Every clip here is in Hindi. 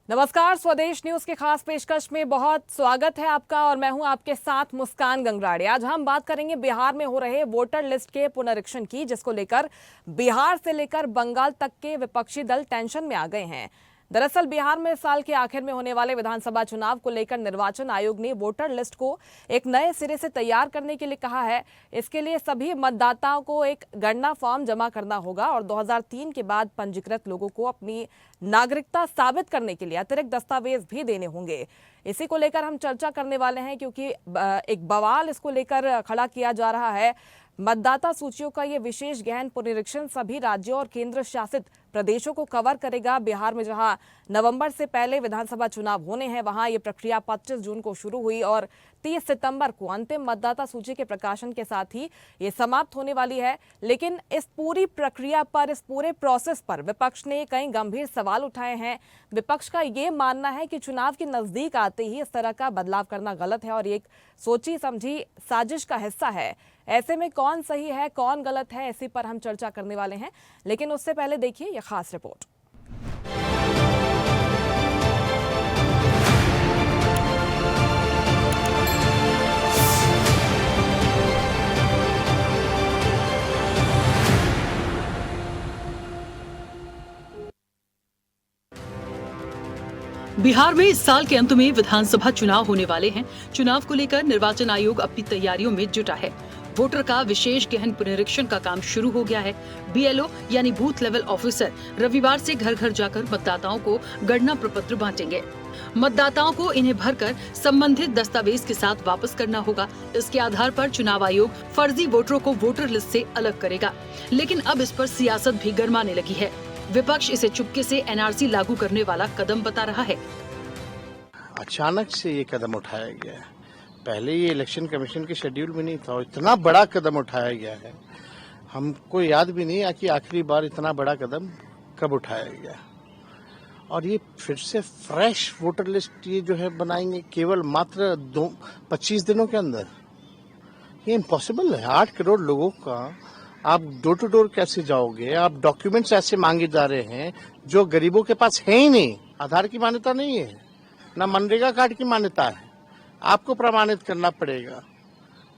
नमस्कार, स्वदेश न्यूज के खास पेशकश में बहुत स्वागत है आपका और मैं हूं आपके साथ मुस्कान गंगराड़े। आज हम बात करेंगे बिहार में हो रहे वोटर लिस्ट के पुनरीक्षण की, जिसको लेकर बिहार से लेकर बंगाल तक के विपक्षी दल टेंशन में आ गए हैं। दरअसल बिहार में साल के आखिर में होने वाले विधानसभा चुनाव को लेकर निर्वाचन आयोग ने वोटर लिस्ट को एक नए सिरे से तैयार करने के लिए कहा है। इसके लिए सभी मतदाताओं को एक गणना फॉर्म जमा करना होगा और 2003 के बाद पंजीकृत लोगों को अपनी नागरिकता साबित करने के लिए अतिरिक्त दस्तावेज भी देने होंगे। इसी को लेकर हम चर्चा करने वाले हैं, क्योंकि एक बवाल इसको लेकर खड़ा किया जा रहा है। मतदाता सूचियों का ये विशेष गहन पुनरीक्षण सभी राज्यों और केंद्र शासित प्रदेशों को कवर करेगा। बिहार में जहां नवंबर से पहले विधानसभा चुनाव होने हैं, वहां ये प्रक्रिया 25 जून को शुरू हुई और 30 सितंबर को अंतिम मतदाता सूची के प्रकाशन के साथ ही ये समाप्त होने वाली है। लेकिन इस पूरी प्रक्रिया पर, इस पूरे प्रोसेस पर विपक्ष ने कई गंभीर सवाल उठाए हैं। विपक्ष का ये मानना है कि चुनाव के नजदीक आते ही इस तरह का बदलाव करना गलत है और ये एक सोची समझी साजिश का हिस्सा है। ऐसे में कौन सही है, कौन गलत है, इसी पर हम चर्चा करने वाले हैं। लेकिन उससे पहले देखिए यह खास रिपोर्ट। बिहार में इस साल के अंत में विधानसभा चुनाव होने वाले हैं। चुनाव को लेकर निर्वाचन आयोग अपनी तैयारियों में जुटा है। वोटर का विशेष गहन पुनरीक्षण का काम शुरू हो गया है। बीएलओ यानी बूथ लेवल ऑफिसर रविवार से घर घर जाकर मतदाताओं को गणना प्रपत्र बांटेंगे। मतदाताओं को इन्हें भरकर संबंधित दस्तावेज के साथ वापस करना होगा। इसके आधार पर चुनाव आयोग फर्जी वोटरों को वोटर लिस्ट से अलग करेगा। लेकिन अब इस पर सियासत भी गरमाने लगी है। विपक्ष इसे चुपके से एनआरसी लागू करने वाला कदम बता रहा है। अचानक से ये कदम उठाया गया है। पहले ये इलेक्शन कमीशन के शेड्यूल में नहीं था और इतना बड़ा कदम उठाया गया है, हमको याद भी नहीं है कि आखिरी बार इतना बड़ा कदम कब उठाया गया। और ये फिर से फ्रेश वोटर लिस्ट ये जो है बनाएंगे केवल मात्र 25 दिनों के अंदर। ये इम्पॉसिबल है। 8 करोड़ लोगों का आप डोर टू डोर कैसे जाओगे? आप डॉक्यूमेंट्स ऐसे मांगे जा रहे हैं जो गरीबों के पास है ही नहीं। आधार की मान्यता नहीं है, ना मनरेगा कार्ड की मान्यता है। आपको प्रमाणित करना पड़ेगा,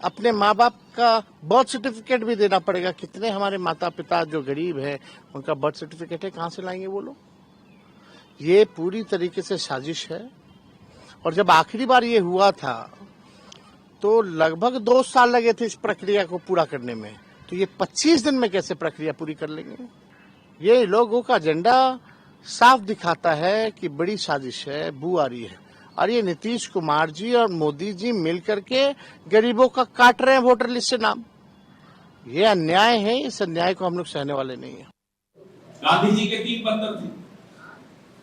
अपने माँ बाप का बर्थ सर्टिफिकेट भी देना पड़ेगा। कितने हमारे माता पिता जो गरीब है उनका बर्थ सर्टिफिकेट है, कहाँ से लाएंगे वो लोग? ये पूरी तरीके से साजिश है। और जब आखिरी बार ये हुआ था तो लगभग 2 साल लगे थे इस प्रक्रिया को पूरा करने में, तो ये 25 दिन में कैसे प्रक्रिया पूरी कर लेंगे? ये लोगों का एजेंडा साफ दिखाता है कि बड़ी साजिश है, बू आ रही है। और ये नीतीश कुमार जी और मोदी जी मिलकर के गरीबों का काट रहे हैं वोटर लिस्ट से नाम। ये अन्याय है। इस अन्याय को हम लोग सहने वाले नहीं है। गांधी जी के 3 बंदर थे,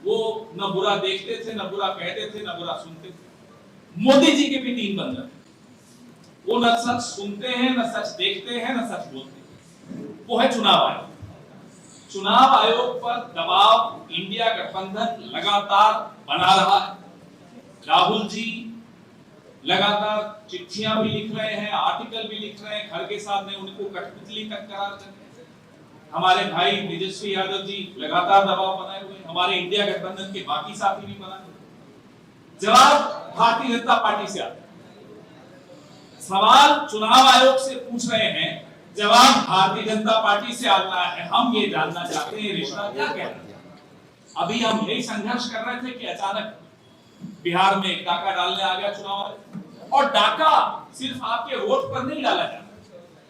वो न बुरा देखते थे, न बुरा कहते थे, न बुरा सुनते थे। मोदी जी के भी 3 बंदर थे, वो न सच सुनते हैं, न सच देखते हैं, न सच बोलते हैं। वो है चुनाव आयोग। चुनाव आयोग पर दबाव इंडिया गठबंधन लगातार बना रहा है। राहुल जी लगातार चिट्ठियां भी लिख रहे हैं, आर्टिकल भी लिख रहे हैं। खड़गे साहब ने उनको कठपुतली तक करार कर। हमारे भाई तेजस्वी यादव जी लगातार दबाव बनाए हुए। हमारे इंडिया गठबंधन के बाकी साथी भी बनाए। जवाब भारतीय जनता पार्टी से आता है। सवाल चुनाव आयोग से पूछ रहे हैं, जवाब भारतीय जनता पार्टी से आता है। हम ये जानना चाहते हैं रिश्ता क्या कह रहा है। अभी हम यही संघर्ष कर रहे थे कि अचानक बिहार में डाका डालने आ गया चुनाव आयोग। और डाका सिर्फ आपके वोट पर नहीं डाला जा रहा,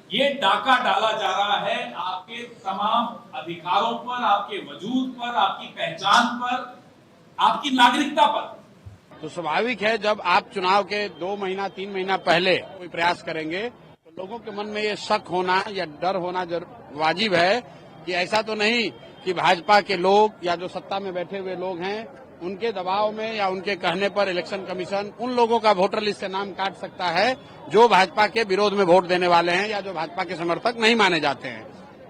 ये डाका डाला जा रहा है आपके तमाम अधिकारों पर, आपके वजूद पर, आपकी पहचान पर, आपकी नागरिकता पर। तो स्वाभाविक है जब आप चुनाव के 2 महीना 3 महीना पहले कोई प्रयास करेंगे तो लोगों के मन में ये शक होना या डर होना वाजिब है कि ऐसा तो नहीं कि भाजपा के लोग या जो सत्ता में बैठे हुए लोग हैं उनके दबाव में या उनके कहने पर इलेक्शन कमीशन उन लोगों का वोटर लिस्ट से नाम काट सकता है जो भाजपा के विरोध में वोट देने वाले हैं या जो भाजपा के समर्थक नहीं माने जाते हैं।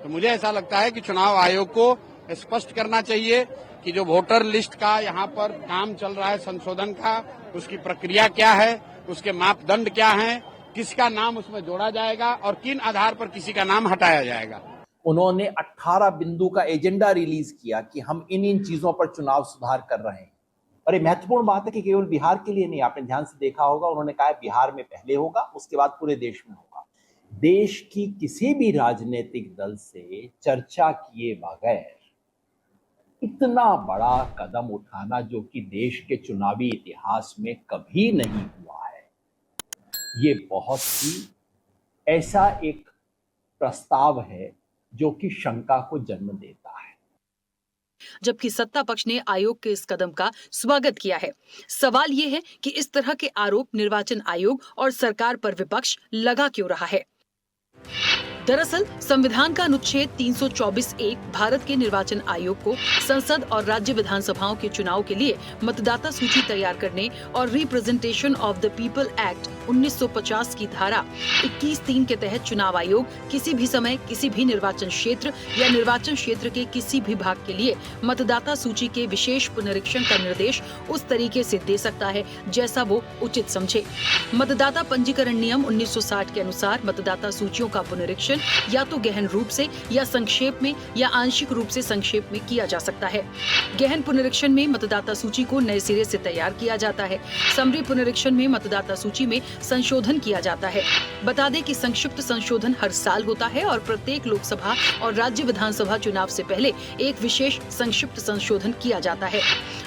तो मुझे ऐसा लगता है कि चुनाव आयोग को स्पष्ट करना चाहिए कि जो वोटर लिस्ट का यहाँ पर काम चल रहा है संशोधन का, उसकी प्रक्रिया क्या है, उसके मापदंड क्या हैं, किसका नाम उसमें जोड़ा जाएगा और किन आधार पर किसी का नाम हटाया जाएगा। उन्होंने 18 बिंदु का एजेंडा रिलीज किया कि हम इन चीजों पर चुनाव सुधार कर रहे हैं। और ये महत्वपूर्ण बात है कि केवल बिहार के लिए नहीं, आपने ध्यान से देखा होगा उन्होंने कहा बिहार में पहले होगा, उसके बाद पूरे देश में होगा। देश की किसी भी राजनीतिक दल से चर्चा किए बगैर इतना बड़ा कदम उठाना, जो कि देश के चुनावी इतिहास में कभी नहीं हुआ है, ये बहुत ही ऐसा एक प्रस्ताव है जो कि शंका को जन्म देता है। जबकि सत्ता पक्ष ने आयोग के इस कदम का स्वागत किया है। सवाल ये है कि इस तरह के आरोप निर्वाचन आयोग और सरकार पर विपक्ष लगा क्यों रहा है। दरअसल संविधान का अनुच्छेद 324(1) भारत के निर्वाचन आयोग को संसद और राज्य विधानसभाओं के चुनाव के लिए मतदाता सूची तैयार करने और representation of the people act 1950 की धारा 21(3) के तहत चुनाव आयोग किसी भी समय किसी भी निर्वाचन क्षेत्र या निर्वाचन क्षेत्र के किसी भी भाग के लिए मतदाता सूची के विशेष पुनरीक्षण का निर्देश उस तरीके से दे सकता है जैसा वो उचित समझे। मतदाता पंजीकरण नियम 1960 के अनुसार मतदाता सूचियों का पुनरीक्षण या तो गहन रूप से या संक्षेप में या आंशिक रूप से संक्षेप में किया जा सकता है। गहन पुनरीक्षण में मतदाता सूची को नए सिरे से तैयार किया जाता है। समरी पुनरीक्षण में मतदाता सूची में संशोधन किया जाता है। बता दें कि संक्षिप्त संशोधन हर साल होता है और प्रत्येक लोकसभा और राज्य विधानसभा चुनाव से पहले एक विशेष संक्षिप्त संशोधन किया जाता है।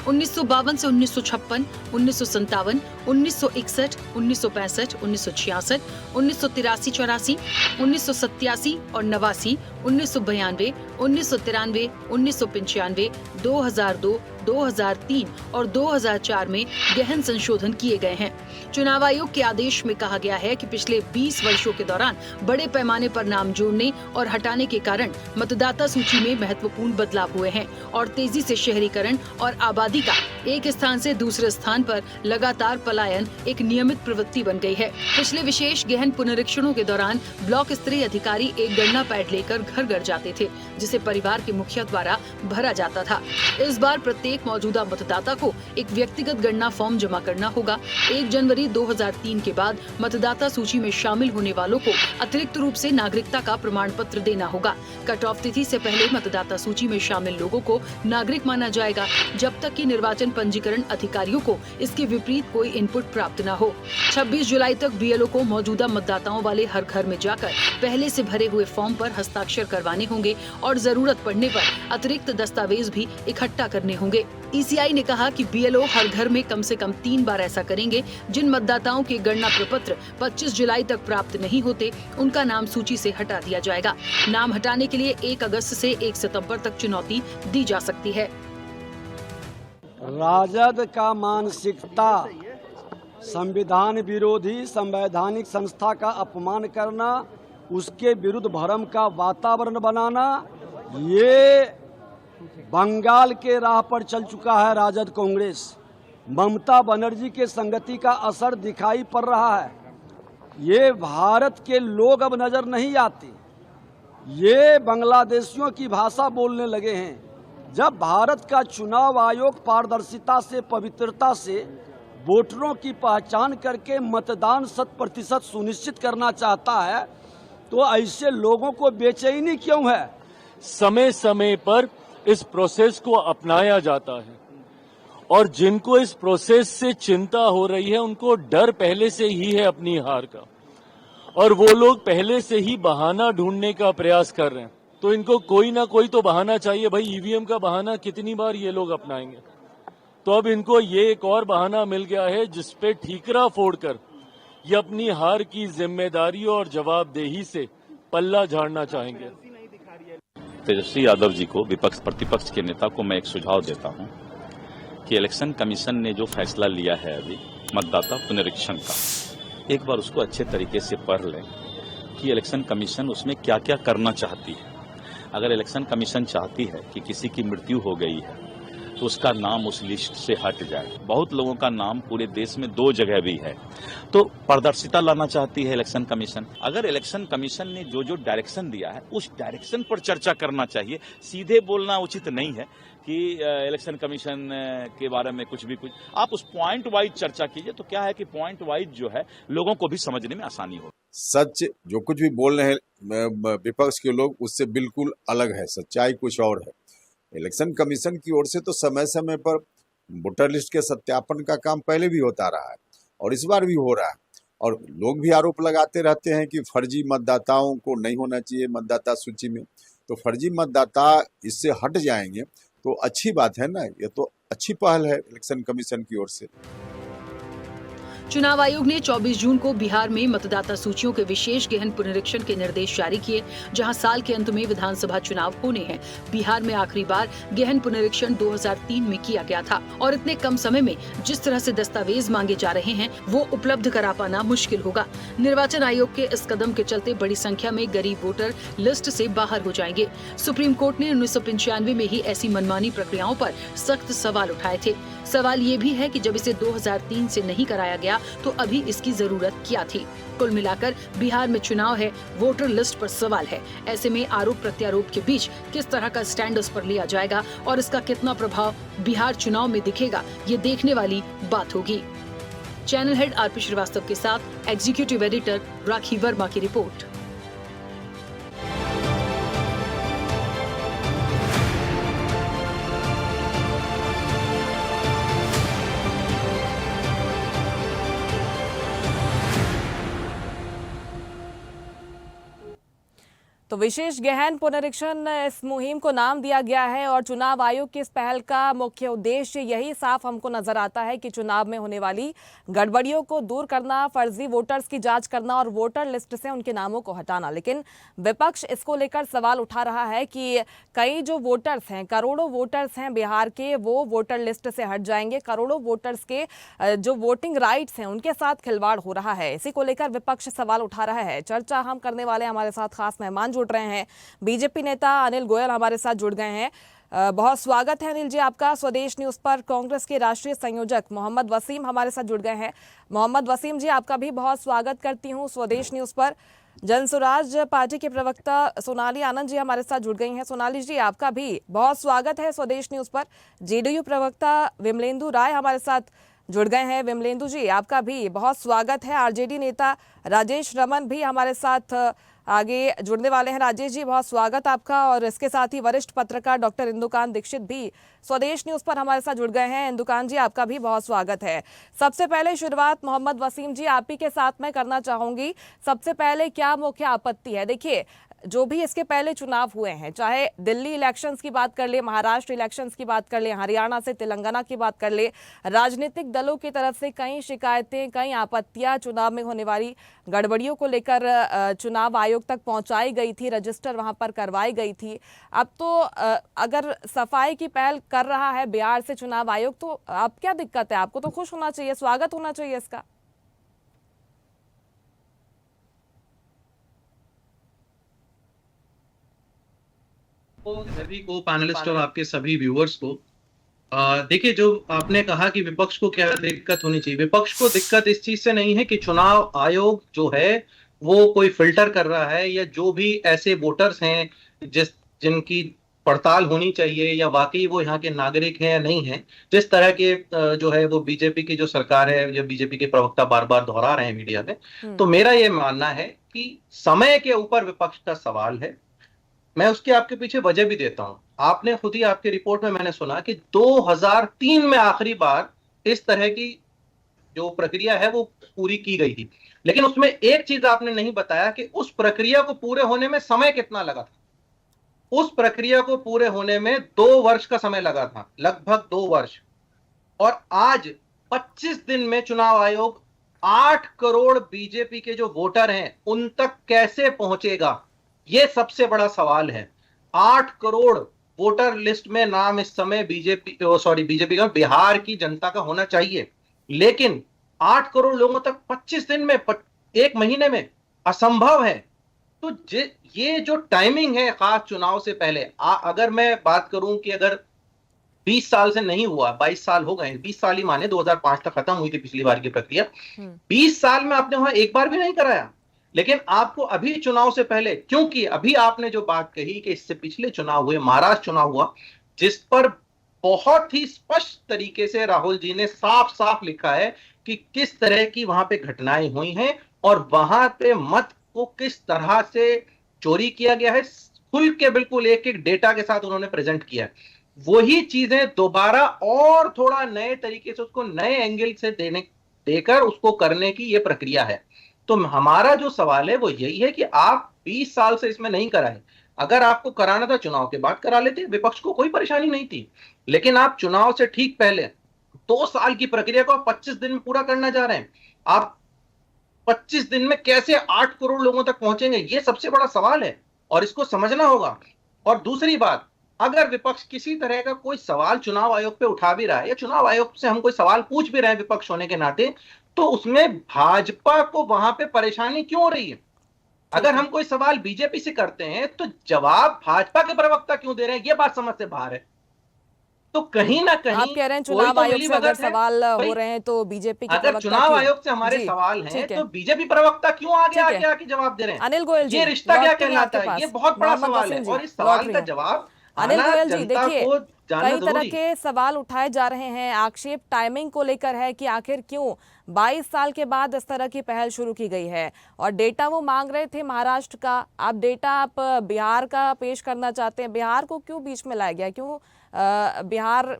1952 से 1956, 1957, 1961, 1965, 1966, 1983-84, 1987 और 89, 1992, 1993, 1995, 2002, 2003 और 2004 में गहन संशोधन किए गए हैं। चुनाव आयोग के आदेश में कहा गया है कि पिछले 20 वर्षों के दौरान बड़े पैमाने पर नाम जोड़ने और हटाने के कारण मतदाता सूची में महत्वपूर्ण बदलाव हुए हैं और तेजी से शहरीकरण और आबादी का एक स्थान से दूसरे स्थान पर लगातार पलायन एक नियमित प्रवृत्ति बन गई है। पिछले विशेष गहन पुनरीक्षणों के दौरान ब्लॉक स्तरीय अधिकारी एक गणना पैड लेकर घर घर जाते थे, जिसे परिवार के मुखिया द्वारा भरा जाता था। इस बार प्रत्येक मौजूदा मतदाता को एक व्यक्तिगत गणना फॉर्म जमा करना होगा। 1 जनवरी 2003 के बाद मतदाता सूची में शामिल होने वालों को अतिरिक्त रूप से नागरिकता का प्रमाण पत्र देना होगा। कट ऑफ तिथि से पहले मतदाता सूची में शामिल लोगों को नागरिक माना जाएगा, जब तक कि निर्वाचन पंजीकरण अधिकारियों को इसके विपरीत कोई इनपुट प्राप्त न हो। 26 जुलाई तक बीएलओ को मौजूदा मतदाताओं वाले हर घर में जाकर पहले से भरे हुए फॉर्म पर हस्ताक्षर करवाने होंगे और जरूरत पड़ने पर अतिरिक्त दस्तावेज भी इकट्ठा करने होंगे। ईसीआई ने कहा कि बीएलओ हर घर में कम से कम 3 बार ऐसा करेंगे। जिन मतदाताओं के गणना प्रपत्र 25 जुलाई तक प्राप्त नहीं होते, उनका नाम सूची से हटा दिया जाएगा। नाम हटाने के लिए 1 अगस्त से 1 सितंबर तक चुनौती दी जा सकती है। राजद का मानसिकता संविधान विरोधी संवैधानिक संस्था का अपमान करना, उसके विरुद्ध भ्रम का वातावरण बनाना, ये बंगाल के राह पर चल चुका है। राजद कांग्रेस ममता बनर्जी के संगति का असर दिखाई पड़ रहा है। ये भारत के लोग अब नजर नहीं आते, ये बांग्लादेशियों की भाषा बोलने लगे हैं। जब भारत का चुनाव आयोग पारदर्शिता से, पवित्रता से वोटरों की पहचान करके मतदान 100% सुनिश्चित करना चाहता है, तो ऐसे लोगों को बेचैनी क्यों है? समय समय पर इस प्रोसेस को अपनाया जाता है और जिनको इस प्रोसेस से चिंता हो रही है, उनको डर पहले से ही है अपनी हार का, और वो लोग पहले से ही बहाना ढूंढने का प्रयास कर रहे हैं। तो इनको कोई ना कोई तो बहाना चाहिए। भाई, ईवीएम का बहाना कितनी बार ये लोग अपनाएंगे? तो अब इनको ये एक और बहाना मिल गया है जिसपे ठीकरा फोड़कर ये अपनी हार की जिम्मेदारी और जवाबदेही से पल्ला झाड़ना चाहेंगे। तेजस्वी यादव जी को, विपक्ष प्रतिपक्ष के नेता को मैं एक सुझाव देता हूं कि इलेक्शन कमीशन ने जो फैसला लिया है अभी मतदाता पुनरीक्षण का, एक बार उसको अच्छे तरीके से पढ़ लें कि इलेक्शन कमीशन उसमें क्या क्या करना चाहती है। अगर इलेक्शन कमीशन चाहती है कि किसी की मृत्यु हो गई है तो उसका नाम उस लिस्ट से हट जाए। बहुत लोगों का नाम पूरे देश में 2 जगह भी है, तो पारदर्शिता लाना चाहती है इलेक्शन कमीशन। अगर इलेक्शन कमीशन ने जो जो डायरेक्शन दिया है उस डायरेक्शन पर चर्चा करना चाहिए। सीधे बोलना उचित नहीं है कि इलेक्शन कमीशन के बारे में कुछ भी कुछ, आप उस पॉइंट वाइज चर्चा कीजिए। तो क्या है कि पॉइंट वाइज जो है लोगों को भी समझने में आसानी हो। सच जो कुछ भी बोल रहे हैं विपक्ष के लोग, उससे बिल्कुल अलग है, सच्चाई कुछ और है। इलेक्शन कमीशन की ओर से तो समय समय पर वोटर लिस्ट के सत्यापन का काम पहले भी होता रहा है और इस बार भी हो रहा है। और लोग भी आरोप लगाते रहते हैं कि फर्जी मतदाताओं को नहीं होना चाहिए मतदाता सूची में, तो फर्जी मतदाता इससे हट जाएंगे तो अच्छी बात है ना। ये तो अच्छी पहल है इलेक्शन कमीशन की ओर से। चुनाव आयोग ने 24 जून को बिहार में मतदाता सूचियों के विशेष गहन पुनरीक्षण के निर्देश जारी किए, जहां साल के अंत में विधानसभा चुनाव होने हैं। बिहार में आखिरी बार गहन पुनरीक्षण 2003 में किया गया था और इतने कम समय में जिस तरह से दस्तावेज मांगे जा रहे हैं वो उपलब्ध करा पाना मुश्किल होगा। निर्वाचन आयोग के इस कदम के चलते बड़ी संख्या में गरीब वोटर लिस्ट से बाहर हो जाएंगे। सुप्रीम कोर्ट ने 1995 में ही ऐसी मनमानी प्रक्रियाओं पर सख्त सवाल उठाए थे। सवाल ये भी है कि जब इसे 2003 से नहीं कराया गया तो अभी इसकी जरूरत क्या थी। कुल मिलाकर बिहार में चुनाव है, वोटर लिस्ट पर सवाल है। ऐसे में आरोप प्रत्यारोप के बीच किस तरह का स्टैंड उस पर लिया जाएगा और इसका कितना प्रभाव बिहार चुनाव में दिखेगा, ये देखने वाली बात होगी। चैनल हेड आरपी श्रीवास्तव के साथ एग्जीक्यूटिव एडिटर राखी वर्मा की रिपोर्ट। तो विशेष गहन पुनरीक्षण इस मुहिम को नाम दिया गया है और चुनाव आयोग की इस पहल का मुख्य उद्देश्य यही साफ हमको नजर आता है कि चुनाव में होने वाली गड़बड़ियों को दूर करना, फर्जी वोटर्स की जांच करना और वोटर लिस्ट से उनके नामों को हटाना। लेकिन विपक्ष इसको लेकर सवाल उठा रहा है कि कई जो वोटर्स हैं, करोड़ों वोटर्स हैं बिहार के, वो वोटर लिस्ट से हट जाएंगे। करोड़ों वोटर्स के जो वोटिंग राइट्स हैं उनके साथ खिलवाड़ हो रहा है। इसी को लेकर विपक्ष सवाल उठा रहा है। चर्चा हम करने वाले हमारे साथ खास मेहमान जुड़ रहे हैं। बीजेपी नेता अनिल गोयल हमारे साथ जुड़ गए हैं। बहुत स्वागत है अनिल जी आपका स्वदेश न्यूज पर। कांग्रेस के राष्ट्रीय संयोजक मोहम्मद वसीम हमारे साथ जुड़ गए हैं। मोहम्मद वसीम जी, आपका भी बहुत स्वागत करती हूं स्वदेश न्यूज पर। जनसुराज पार्टी के प्रवक्ता सोनाली आनंद जी हमारे साथ जुड़ गई हैं। सोनाली जी, आपका भी बहुत स्वागत है स्वदेश न्यूज पर। जेडीयू प्रवक्ता विमलेंदु राय हमारे साथ जुड़ गए हैं। विमलेंदु जी, आपका भी बहुत स्वागत है। आरजेडी नेता राजेश रमन भी हमारे साथ आगे जुड़ने वाले हैं। राजेश जी, बहुत स्वागत आपका। और इसके साथ ही वरिष्ठ पत्रकार डॉक्टर इंदुकान दीक्षित भी स्वदेश न्यूज पर हमारे साथ जुड़ गए हैं। इंदुकान जी, आपका भी बहुत स्वागत है। सबसे पहले शुरुआत मोहम्मद वसीम जी आप ही के साथ मैं करना चाहूंगी। सबसे पहले क्या मुख्य आपत्ति है? देखिए, जो भी इसके पहले चुनाव हुए हैं, चाहे दिल्ली इलेक्शंस की बात कर ले, महाराष्ट्र इलेक्शंस की बात कर ले, हरियाणा से तेलंगाना की बात कर ले, राजनीतिक दलों की तरफ से कई शिकायतें, कई आपत्तियां चुनाव में होने वाली गड़बड़ियों को लेकर चुनाव आयोग तक पहुंचाई गई थी, रजिस्टर वहां पर करवाई गई थी। अब तो अगर सफाई की पहल कर रहा है बिहार से चुनाव आयोग, तो अब क्या दिक्कत है? आपको तो खुश होना चाहिए, स्वागत होना चाहिए इसका। सभी को, पैनलिस्ट और आपके सभी व्यूअर्स को, देखिए, जो आपने कहा कि विपक्ष को क्या दिक्कत होनी चाहिए, विपक्ष को दिक्कत इस चीज से नहीं है कि चुनाव आयोग जो है वो कोई फिल्टर कर रहा है या जो भी ऐसे वोटर्स हैं जिनकी पड़ताल होनी चाहिए या वाकई वो यहाँ के नागरिक हैं या नहीं है। जिस तरह के जो है वो बीजेपी की जो सरकार है या बीजेपी के प्रवक्ता बार बार दोहरा रहे हैं मीडिया में, तो मेरा ये मानना है कि समय के ऊपर विपक्ष का सवाल है। मैं उसके आपके पीछे वजह भी देता हूं। आपने खुद ही, आपकी रिपोर्ट में मैंने सुना कि 2003 में आखिरी बार इस तरह की जो प्रक्रिया है वो पूरी की गई थी, लेकिन उसमें एक चीज आपने नहीं बताया कि उस प्रक्रिया को पूरे होने में समय कितना लगा था। उस प्रक्रिया को पूरे होने में 2 वर्ष का समय लगा था, लगभग 2 वर्ष। और आज 25 दिन में चुनाव आयोग 8 करोड़ बीजेपी के जो वोटर हैं उन तक कैसे पहुंचेगा, ये सबसे बड़ा सवाल है। 8 करोड़ वोटर लिस्ट में नाम इस समय बीजेपी का, बिहार की जनता का होना चाहिए, लेकिन 8 करोड़ लोगों तक 25 दिन में, 1 महीने में असंभव है। तो ये जो टाइमिंग है खास चुनाव से पहले, अगर मैं बात करूं कि अगर 20 साल से नहीं हुआ, 22 साल हो गए, 20 साल ही माने, 2005 तक खत्म हुई थी पिछली बार की प्रक्रिया, 20 साल में आपने वहां एक बार भी नहीं कराया। लेकिन आपको अभी चुनाव से पहले, क्योंकि अभी आपने जो बात कही कि इससे पिछले चुनाव हुए, महाराष्ट्र चुनाव हुआ, जिस पर बहुत ही स्पष्ट तरीके से राहुल जी ने साफ साफ लिखा है कि किस तरह की वहां पे घटनाएं हुई हैं और वहां पे मत को किस तरह से चोरी किया गया है, खुल के बिल्कुल एक एक डेटा के साथ उन्होंने प्रेजेंट किया है। वही चीजें दोबारा और थोड़ा नए तरीके से उसको नए एंगल से देकर उसको करने की ये प्रक्रिया है। तो हमारा जो सवाल है वो यही है कि आप 20 साल से इसमें नहीं कराए। अगर आपको कराना था चुनाव के बाद करा लेते, विपक्ष को कोई परेशानी नहीं थी। लेकिन आप चुनाव से ठीक पहले 2 साल की प्रक्रिया को 25 दिन में पूरा करना चाह रहे हैं। आप 25 दिन में कैसे 8 करोड़ लोगों तक पहुंचेंगे, ये सबसे बड़ा सवाल है और इसको समझना होगा। और दूसरी बात, अगर विपक्ष किसी तरह का कोई सवाल चुनाव आयोग पे उठा भी रहा है या चुनाव आयोग से हम कोई सवाल पूछ भी रहे हैं विपक्ष होने के नाते, तो उसमें भाजपा को वहां पे परेशानी क्यों हो रही है? अगर हम कोई सवाल बीजेपी से करते हैं तो जवाब भाजपा के प्रवक्ता क्यों दे रहे हैं, ये बात समझ से बाहर है। तो कहीं ना कहीं आप कह रहे हैं चुनाव आयोग से अगर सवाल हो रहे हैं तो बीजेपी के अगर प्रवक्ता चुनाव क्यों? आयोग से हमारे जी, सवाल हैं ठीक है। तो बीजेपी प्रवक्ता क्यों आगे ठीक है। आगे आके जवाब दे रहे हैं? अनिल गोयल जी, ये रिश्ता क्या लौटते हैं कहलाता आपके है? ये पास। बहुत बड़ा मोहम्मद सवाल वसीम है जी, और इस लौट सवाल रही का हूं। जवाब अनिल आना गोयल जी, जनता देखिए को जानना कई तरह जरूरी है। के सवाल उठाए जा रहे हैं। आक्षेप टाइमिंग को लेकर है कि आखिर क्यों 22 साल के बाद इस तरह की पहल शुरू की गई है। और डेटा वो मांग रहे थे महाराष्ट्र का, आप डेटा आप बिहार का पेश करना चाहते हैं। बिहार को क्यों बीच में लाया गया? क्यों बिहार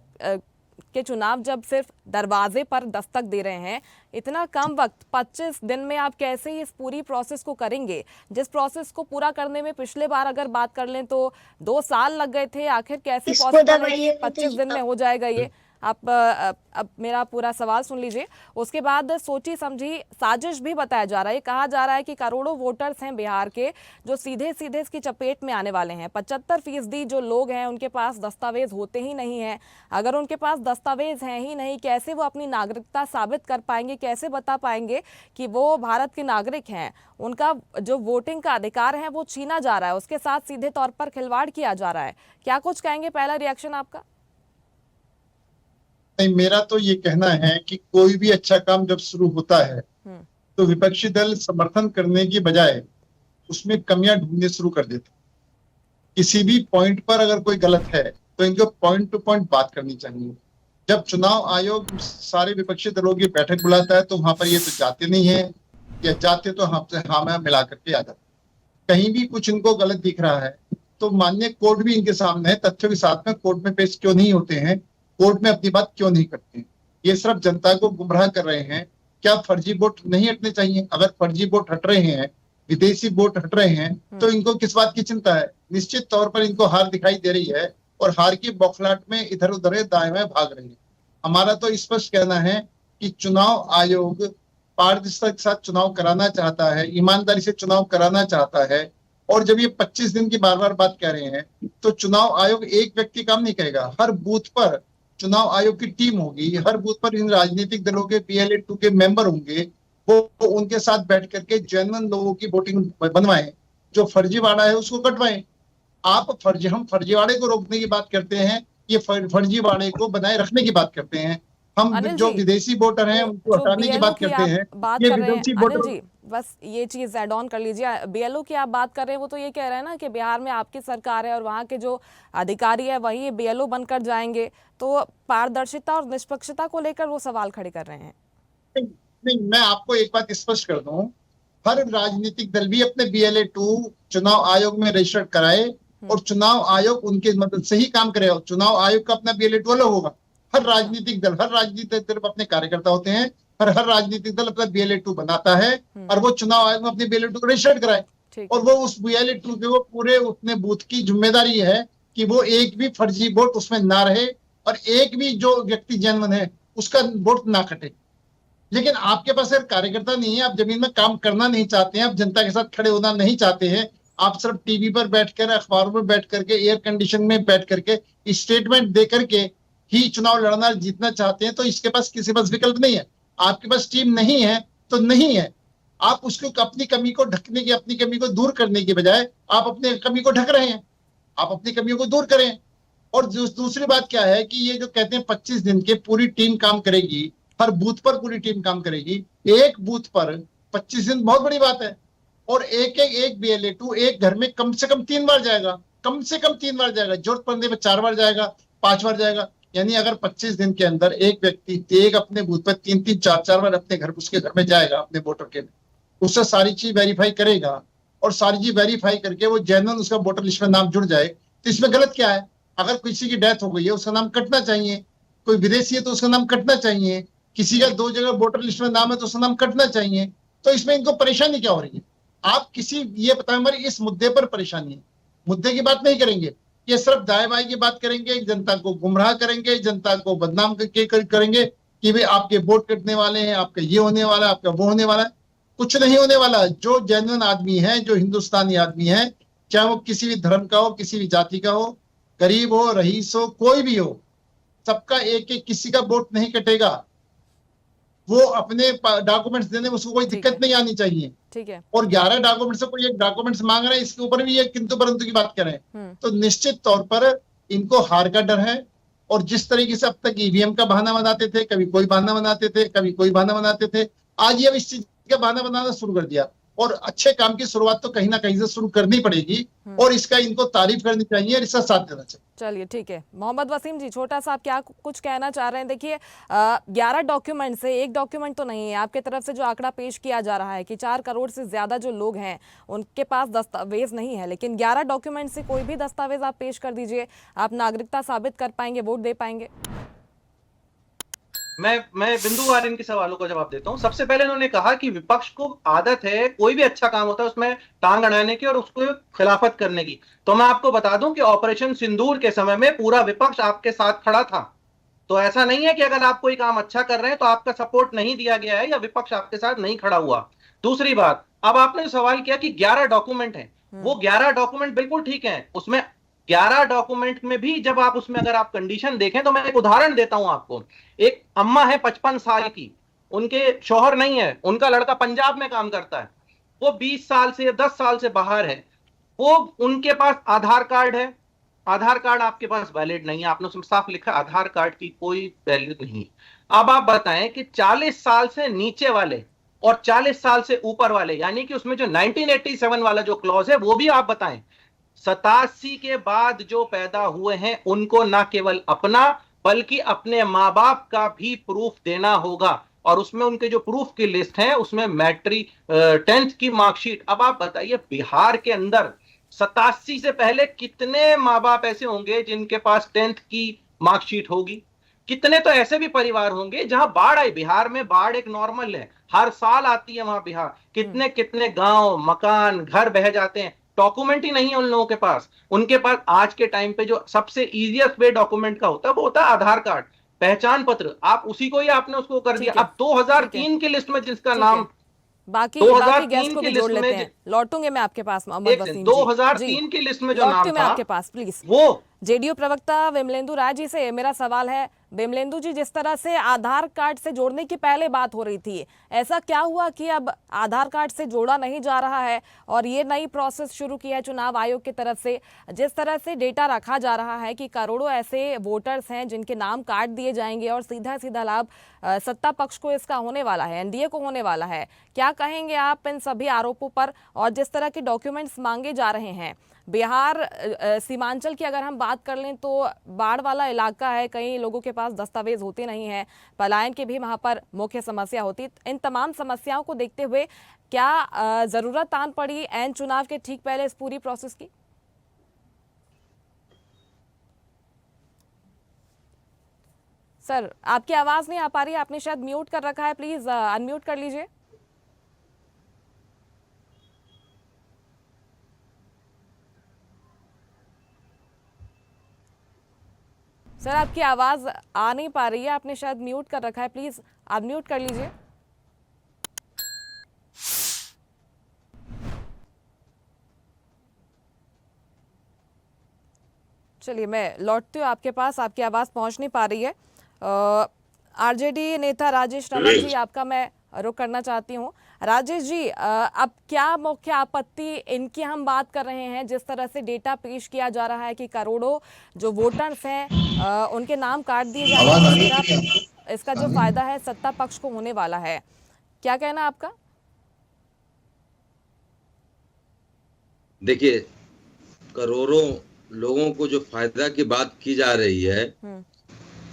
के चुनाव जब सिर्फ दरवाजे पर दस्तक दे रहे हैं, इतना कम वक्त 25 दिन में आप कैसे इस पूरी प्रोसेस को करेंगे? जिस प्रोसेस को पूरा करने में पिछले बार अगर बात कर लें तो 2 साल लग गए थे, आखिर कैसे पॉसिबल है कि 25 दिन में हो जाएगा ये? आप अब मेरा पूरा सवाल सुन लीजिए। उसके बाद सोची समझी साजिश भी बताया जा रहा है। कहा जा रहा है कि करोड़ों वोटर्स हैं बिहार के जो सीधे सीधे इसकी चपेट में आने वाले हैं। 75% जो लोग हैं उनके पास दस्तावेज होते ही नहीं हैं। अगर उनके पास दस्तावेज हैं ही नहीं, कैसे वो अपनी नागरिकता साबित कर पाएंगे? कैसे बता पाएंगे कि वो भारत के नागरिक हैं? उनका जो वोटिंग का अधिकार है वो छीना जा रहा है, उसके साथ सीधे तौर पर खिलवाड़ किया जा रहा है। क्या कुछ कहेंगे? पहला रिएक्शन आपका। नहीं, मेरा तो ये कहना है कि कोई भी अच्छा काम जब शुरू होता है तो विपक्षी दल समर्थन करने की बजाय उसमें कमियां ढूंढने शुरू कर देते। किसी भी पॉइंट पर अगर कोई गलत है तो इनको पॉइंट टू पॉइंट बात करनी चाहिए। जब चुनाव आयोग सारे विपक्षी दलों की बैठक बुलाता है तो वहां पर ये तो जाते नहीं है, या जाते तो हमसे हाँ मिला करके आ जाते। कहीं भी कुछ इनको गलत दिख रहा है तो माननीय कोर्ट भी इनके सामने है, तथ्यों के साथ में कोर्ट में पेश क्यों नहीं होते हैं, कोर्ट में अपनी बात क्यों नहीं करते? ये सिर्फ जनता को गुमराह कर रहे हैं। क्या फर्जी वोट नहीं हटने चाहिए? अगर फर्जी वोट हट रहे हैं, विदेशी वोट हट रहे हैं, तो इनको किस बात की चिंता है? निश्चित तौर पर इनको हार दिखाई दे रही है और हार की बौखलाहट में इधर उधर दाएं बाएं भाग रही है। हमारा तो स्पष्ट कहना है कि चुनाव आयोग पारदर्शिता के साथ चुनाव कराना चाहता है, ईमानदारी से चुनाव कराना चाहता है। और जब ये 25 दिन की बार बार बात कह रहे हैं तो चुनाव आयोग एक व्यक्ति काम नहीं करेगा। हर बूथ पर चुनाव आयोग की टीम होगी, हर बूथ पर इन राजनीतिक दलों के PLA2 के मेंबर होंगे, वो उनके साथ बैठ करके जेन्युइन लोगों की वोटिंग बनवाएं, जो फर्जीवाड़ा है उसको कटवाएं। हम फर्जीवाड़े को रोकने की बात करते हैं, ये फर्जीवाड़े को बनाए रखने की बात करते हैं। हम जो विदेशी वोटर हैं उनको हटाने की बात करते हैं। ये विदेशी अनिल जी, बस ये चीज ऐड ऑन कर लीजिए। BLO की आप बात कर रहे हैं, वो तो ये कह रहे हैं ना कि बिहार में आपकी सरकार है और वहाँ के जो अधिकारी है वही BLO बनकर जाएंगे, तो पारदर्शिता और निष्पक्षता को लेकर वो सवाल खड़े कर रहे हैं। नहीं, मैं आपको एक बात स्पष्ट कर दूं, हर राजनीतिक दल भी अपने BLA2 चुनाव आयोग में रजिस्टर कराए और चुनाव आयोग उनके मदद से ही काम करे। चुनाव आयोग का अपना BLA2 अलग होगा। हर राजनीतिक दल अपने कार्यकर्ता होते हैं, हर राजनीतिक दल अपना BLA2 बनाता है और वो चुनाव आयोग में अपने BLA2 को रजिस्टर्ड कराए और वो उस BLA2 के वो पूरे अपने बूथ की जिम्मेदारी है कि वो एक भी फर्जी वोट उसमें ना रहे और एक भी जो व्यक्ति जेन्युइन है उसका वोट ना कटे। लेकिन आपके पास अगर कार्यकर्ता नहीं है, आप जमीन में काम करना नहीं चाहते हैं, आप जनता के साथ खड़े होना नहीं चाहते हैं, आप सिर्फ टीवी पर बैठकर, अखबारों में बैठ करके, एयर कंडीशन में बैठ करके स्टेटमेंट दे करके ही चुनाव लड़ना जीतना चाहते हैं, तो इसके पास किसी पास विकल्प नहीं है। आपके पास टीम नहीं है तो नहीं है। आप उसको अपनी कमी को ढकने की, अपनी कमी को दूर करने की बजाय आप अपनी कमी को ढक रहे हैं। आप अपनी कमियों को दूर करें। और दूसरी बात क्या है कि ये जो कहते हैं 25 दिन के पूरी टीम काम करेगी, हर बूथ पर पूरी टीम काम करेगी। एक बूथ पर 25 दिन बहुत बड़ी बात है। और एक BLA2 एक घर में कम से कम 3 बार जाएगा, कम से कम 3 बार जाएगा, जरूरत पड़ने पर 4 बार जाएगा, 5 बार जाएगा। यानी अगर 25 दिन के अंदर एक व्यक्ति एक अपने बूथ पर 3-3, 4-4 बार अपने घर, उसके घर में जाएगा अपने वोटर के, उससे सारी चीज वेरीफाई करेगा और सारी चीज वेरीफाई करके वो जेन्युइन उसका वोटर लिस्ट में नाम जुड़ जाए, तो इसमें गलत क्या है? अगर किसी की डेथ हो गई है उसका नाम कटना चाहिए, कोई विदेशी है तो उसका नाम कटना चाहिए, किसी का 2 जगह वोटर लिस्ट में नाम है तो उसका नाम कटना चाहिए। तो इसमें इनको परेशानी क्या हो रही है? आप किसी ये बताएं, हमारी इस मुद्दे पर परेशानी है, मुद्दे की बात नहीं करेंगे, ये सिर्फ दाएं बाएं की बात करेंगे, जनता को गुमराह करेंगे, जनता को बदनाम करेंगे कि भाई आपके वोट कटने वाले हैं, आपका ये होने वाला है, आपका वो होने वाला है। कुछ नहीं होने वाला। जो जेन्युइन आदमी है, जो हिंदुस्तानी आदमी है, चाहे वो किसी भी धर्म का हो, किसी भी जाति का हो, गरीब हो, रईस हो, कोई भी हो, सबका एक एक, किसी का वोट नहीं कटेगा। वो अपने डॉक्यूमेंट्स देने में उसको कोई दिक्कत नहीं आनी चाहिए। ठीक है। और 11 डॉक्यूमेंट से कोई एक डॉक्यूमेंट्स मांग रहे हैं, इसके ऊपर भी ये किंतु परंतु की बात करें तो निश्चित तौर पर इनको हार का डर है। और जिस तरीके से अब तक ईवीएम का बहाना बनाते थे, कभी कोई बहाना बनाते थे, कभी कोई बहाना बनाते थे, आज ये इस चीज का बहाना बनाना शुरू कर दिया। और अच्छे काम की शुरुआत तो कहीं ना कहीं से शुरू करनी पड़ेगी और इसका इनको तारीफ करनी चाहिए और इसका साथ देना चाहिए। चलिए ठीक है। मोहम्मद वसीम जी, छोटा सा आप क्या कुछ कहना चाह रहे हैं? देखिए 11 डॉक्यूमेंट से एक डॉक्यूमेंट तो नहीं है, आपके तरफ से जो आंकड़ा पेश किया जा रहा है कि 4 करोड़ से ज्यादा जो लोग हैं उनके पास दस्तावेज नहीं है, लेकिन 11 डॉक्यूमेंट से कोई भी दस्तावेज आप पेश कर दीजिए, आप नागरिकता साबित कर पाएंगे, वोट दे पाएंगे? मैं बिंदुवार इनके सवालों का जवाब देता हूं। सबसे पहले उन्होंने कहा कि विपक्ष को आदत है, कोई भी अच्छा काम होता है उसमें टांग अड़ाने की और उसको खिलाफत करने की। तो मैं आपको बता दूं कि ऑपरेशन सिंदूर के समय में पूरा विपक्ष आपके साथ खड़ा था। तो ऐसा नहीं है कि अगर आप कोई काम अच्छा कर रहे हैं तो आपका सपोर्ट नहीं दिया गया है या विपक्ष आपके साथ नहीं खड़ा हुआ। दूसरी बात, अब आपने जो सवाल किया कि 11 डॉक्यूमेंट है, वो 11 डॉक्यूमेंट बिल्कुल ठीक है। उसमें 11 डॉक्यूमेंट में भी जब आप उसमें अगर आप कंडीशन देखें तो मैं एक उदाहरण देता हूं आपको। एक अम्मा है 55 साल की, उनके शौहर नहीं है, उनका लड़का पंजाब में काम करता है, वो 20 साल से 10 साल से बाहर है, वो उनके पास आधार कार्ड है, आधार कार्ड आपके पास वैलिड नहीं है, आपने उसमें साफ लिखा आधार कार्ड की कोई वैल्यू नहीं। अब आप बताएं कि 40 साल से नीचे वाले और 40 साल से ऊपर वाले, यानी कि उसमें जो 1987 वाला जो क्लॉज है वो भी आप बताएं। 87 के बाद जो पैदा हुए हैं उनको ना केवल अपना बल्कि अपने माँ बाप का भी प्रूफ देना होगा, और उसमें उनके जो प्रूफ की लिस्ट है उसमें मैट्रिक 10th की मार्कशीट। अब आप बताइए बिहार के अंदर 87 से पहले कितने माँ बाप ऐसे होंगे जिनके पास 10th की मार्कशीट होगी? कितने तो ऐसे भी परिवार होंगे जहां बाढ़ आई। बिहार में बाढ़ एक नॉर्मल है, हर साल आती है वहां बिहार। कितने कितने गांव, मकान, घर बह जाते हैं, डॉक्यूमेंट ही नहीं है उन लोगों के पास। उनके पास आज के टाइम पे जो सबसे इजीएस्ट वे डॉक्यूमेंट का होता है वो होता है आधार कार्ड, पहचान पत्र। आप उसी को ही आपने उसको कर दिया। अब 2003 की लिस्ट में जिसका नाम, बाकी 2003 गेस्ट को भी जोड़ लेते हैं। लौटूंगे मैं आपके पास मोहम्मद वसीम जी। 2003 की लिस्ट में जो नाम था आपके पास, प्लीज। वो जेडीयू प्रवक्ता विमलेंदु राय जी से मेरा सवाल है। विमलेंदु जी, जिस तरह से आधार कार्ड से जोड़ने की पहले बात हो रही थी, ऐसा क्या हुआ कि अब आधार कार्ड से जोड़ा नहीं जा रहा है और ये नई प्रोसेस शुरू की है चुनाव आयोग की तरफ से? जिस तरह से डेटा रखा जा रहा है कि करोड़ों ऐसे वोटर्स हैं जिनके नाम काट दिए जाएंगे और सीधा सीधा लाभ सत्ता पक्ष को इसका होने वाला है, एनडीए को होने वाला है। क्या कहेंगे आप इन सभी आरोपों पर? और जिस तरह के डॉक्यूमेंट्स मांगे जा रहे हैं, बिहार सीमांचल की अगर हम बात कर लें तो बाढ़ वाला इलाका है, कई लोगों के पास दस्तावेज होते नहीं हैं, पलायन की भी वहां पर मुख्य समस्या होती। इन तमाम समस्याओं को देखते हुए क्या जरूरत आन पड़ी एन चुनाव के ठीक पहले इस पूरी प्रोसेस की? सर, आपकी आवाज नहीं आ पा रही है, आपने शायद म्यूट कर रखा है, प्लीज अनम्यूट कर लीजिए। सर, आपकी आवाज आ नहीं पा रही है, आपने शायद म्यूट कर रखा है, प्लीज अनम्यूट कर लीजिए। चलिए मैं लौटती हूँ आपके पास, आपकी आवाज पहुंच नहीं पा रही है। आरजेडी नेता राजेश रमन जी, आपका मैं रुख करना चाहती हूँ। राजेश जी, अब क्या मुख्य आपत्ति इनकी हम बात कर रहे हैं? जिस तरह से डेटा पेश किया जा रहा है कि करोड़ों जो वोटर्स हैं उनके नाम काट दिए जाएंगे, इसका जो फायदा है सत्ता पक्ष को होने वाला है, क्या कहना आपका? देखिए, करोड़ों लोगों को जो फायदा की बात की जा रही है,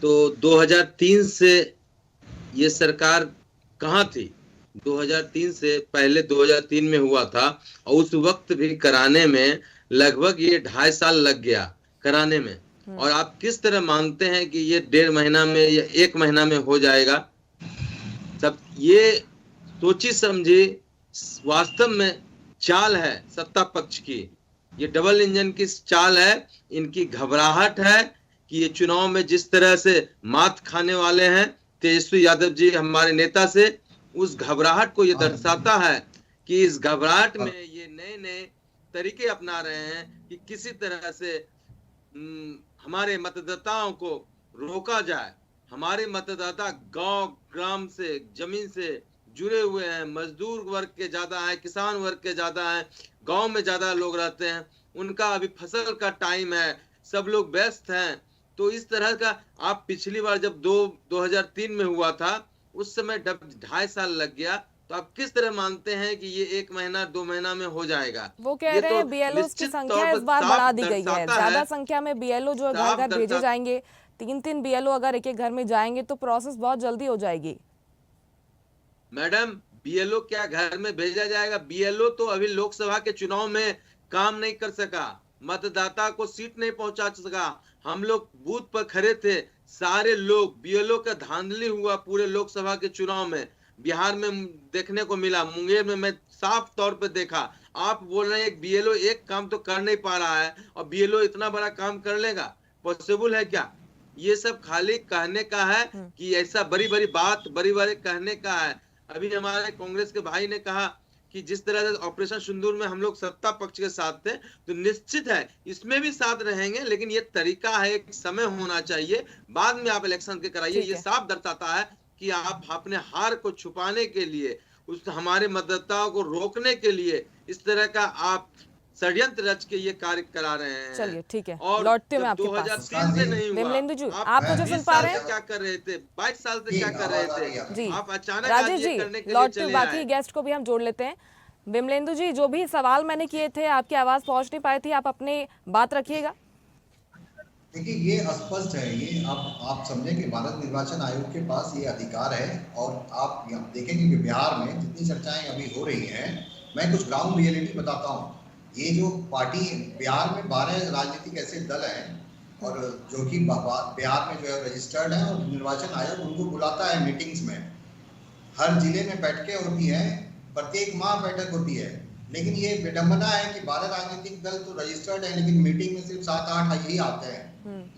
तो 2003 से ये सरकार कहाँ थी? 2003 से पहले 2003 में हुआ था और उस वक्त भी कराने में लगभग ये 2.5 साल लग गया कराने में। और आप किस तरह मानते हैं कि ये 1.5 महीना में या 1 महीना में हो जाएगा? सब ये सोची समझी वास्तव में चाल है सत्ता पक्ष की, ये डबल इंजन की चाल है, इनकी घबराहट है कि ये चुनाव में जिस तरह से मात खाने वाले हैं तेजस्वी यादव जी हमारे नेता से, उस घबराहट को ये दर्शाता है कि इस घबराहट में ये नए नए तरीके अपना रहे हैं कि किसी तरह से हमारे मतदाताओं को रोका जाए। हमारे मतदाता गांव ग्राम से, जमीन से जुड़े हुए हैं, मजदूर वर्ग के ज्यादा हैं, किसान वर्ग के ज्यादा हैं, गांव में ज्यादा लोग रहते हैं, उनका अभी फसल का टाइम है, सब लोग व्यस्त हैं। तो इस तरह का आप पिछली बार जब 2003 में हुआ था उस समय 2.5 साल लग गया, तो आप किस तरह मानते हैं कि ये 1 महीना 2 महीना में हो जाएगा? वो कह रहे हैं बीएलओ की संख्या इस बार बढ़ा दी गई है, ज्यादा संख्या में बीएलओ जो घर घर भेजे जाएंगे, 3-3 बीएलओ अगर एक एक घर में जाएंगे तो प्रोसेस बहुत जल्दी हो जाएगी। मैडम बीएलओ क्या घर में भेजा जाएगा? बीएलओ तो अभी लोकसभा के चुनाव में काम नहीं कर सका, मतदाता को सीट नहीं पहुंचा सका। हम लोग बूथ पर खड़े थे, सारे लोग, बीएलओ का धांधली हुआ पूरे लोकसभा के चुनाव में बिहार में देखने को मिला। मुंगेर में मैं साफ तौर पे देखा। आप बोल रहे हैं एक बीएलओ एक काम तो कर नहीं पा रहा है और बीएलओ इतना बड़ा काम कर लेगा, पॉसिबल है क्या? ये सब खाली कहने का है कि ऐसा बड़ी बड़ी बात बड़ी बड़ी कहने का है। अभी हमारे कांग्रेस के भाई ने कहा कि जिस तरह से ऑपरेशन सिंदूर में हम लोग सत्ता पक्ष के साथ थे, तो निश्चित है इसमें भी साथ रहेंगे, लेकिन ये तरीका है, एक समय होना चाहिए, बाद में आप इलेक्शन के कराइए। ये साफ दर्शाता है कि आप अपने हार को छुपाने के लिए, उस हमारे मतदाताओं को रोकने के लिए इस तरह का आप षड्यंत्र रच के ये कार्य करा रहे हैं। चलिए ठीक है, और लौटते मैं आपके पास। 2003 से नहीं हुआ। विमलेंदु जी, आप मुझे सुन पा रहे हैं? क्या कर रहे थे? 22 साल से क्या कर रहे थे? जी आप अचानक राजेश जी, लौटते बाकी गेस्ट को भी हम जोड़ लेते हैं। विमलेंदु जी, जो भी सवाल मैंने किए थे आपकी आवाज पहुंच नहीं पाई थी, आप अपनी बात रखिएगा। देखिए ये स्पष्ट है, ये आप समझें कि भारत निर्वाचन आयोग के पास ये अधिकार है। और आप देखेंगे कि बिहार में जितनी चर्चाएं अभी हो रही हैं, मैं कुछ ग्राउंड रियलिटी बताता हूँ। ये जो पार्टी बिहार में 12 राजनीतिक ऐसे दल हैं और जो कि बिहार में जो है रजिस्टर्ड है, और निर्वाचन आयोग उनको बुलाता है मीटिंग्स में। हर जिले में बैठकें होती हैं, प्रत्येक माह बैठक होती है। लेकिन ये विडंबना है कि 12 राजनीतिक दल तो रजिस्टर्ड है, लेकिन मीटिंग में सिर्फ 7-8 यही आते हैं,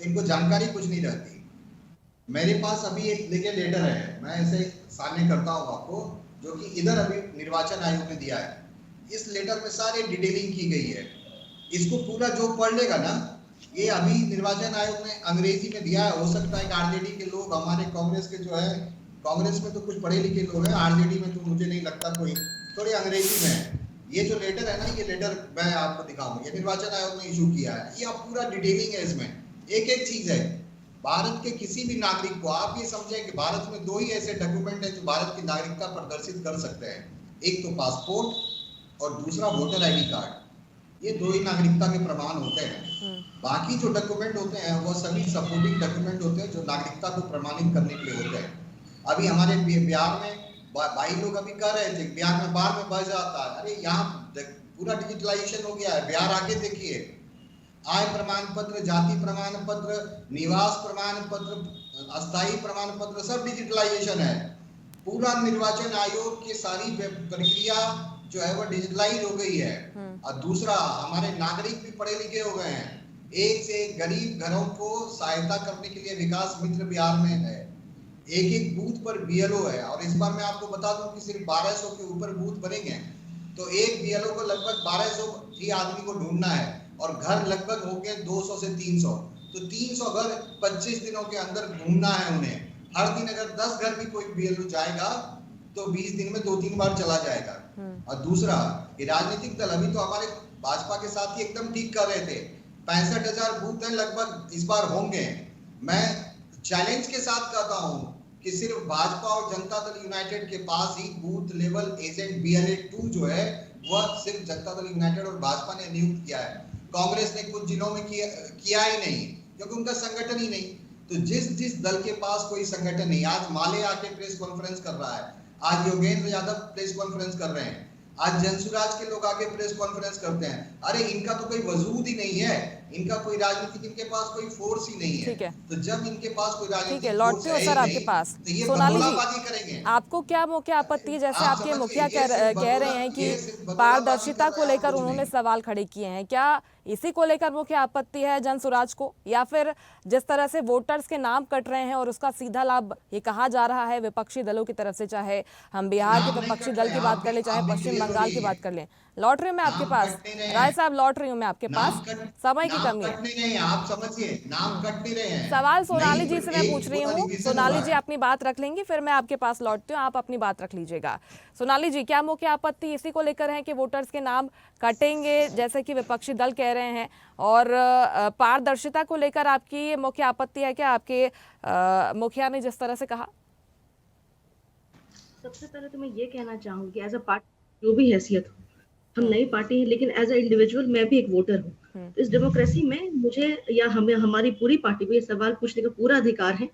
इनको जानकारी कुछ नहीं रहती। मेरे पास अभी एक लेटर है, मैं इसे सामने करता हूँ आपको, जो कि इधर अभी निर्वाचन आयोग ने दिया है। इस लेटर में सारी डिटेलिंग की गई है। इसको पूरा जो पढ़ लेगा ना, ये अभी निर्वाचन आयोग ने अंग्रेजी में दिया है। हो सकता है कि आरजेडी के लोग, हमारे कांग्रेस के जो है, कांग्रेस में तो कुछ पढ़े लिखे लोग हैं, आरजेडी में तो मुझे नहीं लगता कोई, थोड़ी अंग्रेजी में है। ये जो लेटर है ना, ये लेटर मैं आपको दिखाऊंगा, ये निर्वाचन आयोग ने इशू किया है। ये आप पूरा डिटेलिंग है इसमें, एक एक चीज है। भारत के किसी भी नागरिक को, आप ये समझें कि भारत में 2 ही ऐसे डॉक्यूमेंट है जो भारत की नागरिकता प्रदर्शित कर सकते हैं, एक तो पासपोर्ट और दूसरा वोटर आईडी कार्ड। ये 2 ही नागरिकता के प्रमाण होते हैं। बाकी जो डॉक्यूमेंट होते हैं वो सभी सपोर्टिंग डॉक्यूमेंट होते हैं जो नागरिकता को प्रमाणित करने के लिए होते हैं। अभी हमारे बिहार में भाई लोग अभी कह रहे थे बिहार में बाढ़ में बह जाता है। अरे यहाँ पूरा डिजिटलाइजेशन हो गया है। बिहार आगे देखिए, आय प्रमाण पत्र, जाति प्रमाण पत्र, निवास प्रमाण पत्र, अस्थायी प्रमाण पत्र, सब डिजिटलाइजेशन है। पूरा निर्वाचन आयोग की सारी प्रक्रिया जो है वो डिजिटलाइज हो गई है। और दूसरा, हमारे नागरिक भी पढ़े लिखे हो गए हैं। एक से एक गरीब घरों को सहायता करने के लिए विकास मित्र बिहार में है। एक एक बूथ पर बीएलओ है। और इस बार मैं आपको बता दूं कि सिर्फ 1200 के ऊपर बूथ बनेंगे, तो एक बीएलओ को लगभग 1200 ही आदमी को ढूंढना है, और घर लगभग होंगे 200 से 300। तो 300 घर 25 दिनों के अंदर ढूंढना है उन्हें। हर दिन अगर 10 घर भी कोई बीएलओ जाएगा तो 20 दिन में 2-3 बार चला जाएगा। और दूसरा, ये राजनीतिक दल अभी तो हमारे भाजपा के साथ ही एकदम ठीक कर रहे थे। 65,000 बूथ हैं लगभग इस बार होंगे। मैं चैलेंज के साथ कहता हूँ कि सिर्फ भाजपा और जनता दल यूनाइटेड के पास ही बूथ लेवल एजेंट BLA2 जो है वह सिर्फ जनता दल यूनाइटेड और भाजपा ने नियुक्त किया है। कांग्रेस ने कुछ जिलों में किया ही नहीं, क्योंकि उनका संगठन ही नहीं। तो जिस दल के पास कोई संगठन नहीं, आज माले आके प्रेस कॉन्फ्रेंस कर रहा है, आज योगेंद्र यादव प्रेस कॉन्फ्रेंस कर रहे हैं, आज जनसुराज के लोग आके प्रेस कॉन्फ्रेंस करते हैं। अरे इनका तो कोई वजूद ही नहीं है। इनका कोई राजनीतिक, इनके पास कोई फोर्स ही नहीं है। ठीक है। तो जब इनके पास कोई ठीक है, राजनीतिक फोर्स लौटते हो है ही सर आपके नहीं, पास। तो ये सोनाली बंदोलाबाजी जी, करेंगे। आपको क्या मुख्य आपत्ति है, जैसे आप आपके समझिए, मुखिया ये सिर्फ कह रहे हैं कि सिर्फ बंदोलाबाजी पारदर्शिता कर को रहा है, लेकर कुछ उन्होंने नहीं। सवाल खड़े किए हैं, क्या इसी को लेकर मुख्य आपत्ति है जन सुराज को, या फिर जिस तरह से वोटर्स के नाम कट रहे हैं और उसका सीधा लाभ ये कहा जा रहा है विपक्षी दलों की तरफ से, चाहे हम बिहार के नाम नहीं विपक्षी कट दल रहे, की बात कर ले, चाहे आप भी पश्चिम क्लियर बंगाल की होइए। बात कर लें। लौट रही हूँ मैं आपके नाम पास, कट नहीं रहे राय हैं। साहब लौट रही हूँ मैं आपके पास, समय की नाम कमी है। कट नहीं रहे हैं, आप समझिए, नाम कट नहीं रहे हैं। सवाल सोनाली नहीं, जी से मैं एक पूछ रही पूरा हूँ, डिवीजन सोनाली हुआ जी है। अपनी बात रख लेंगी, फिर मैं आपके पास लौटती हूँ, आप अपनी बात रख लीजिएगा। सोनाली जी, क्या मुख्य आपत्ति इसी को लेकर है कि वोटर्स के नाम कटेंगे जैसे कि विपक्षी दल कह रहे हैं, और पारदर्शिता को लेकर आपकी ये मुख्य आपत्ति है क्या, आपके मुखिया ने जिस तरह से कहा? सबसे पहले तो मैं ये कहना चाहूंगी, एज अ पार्टी जो भी हैसियत हो, हम नई पार्टी है, लेकिन एज अ इंडिविजुअल मैं भी एक वोटर हूँ। तो इस डेमोक्रेसी में मुझे या हमें, हमारी पूरी पार्टी को ये सवाल पूछने का पूरा अधिकार है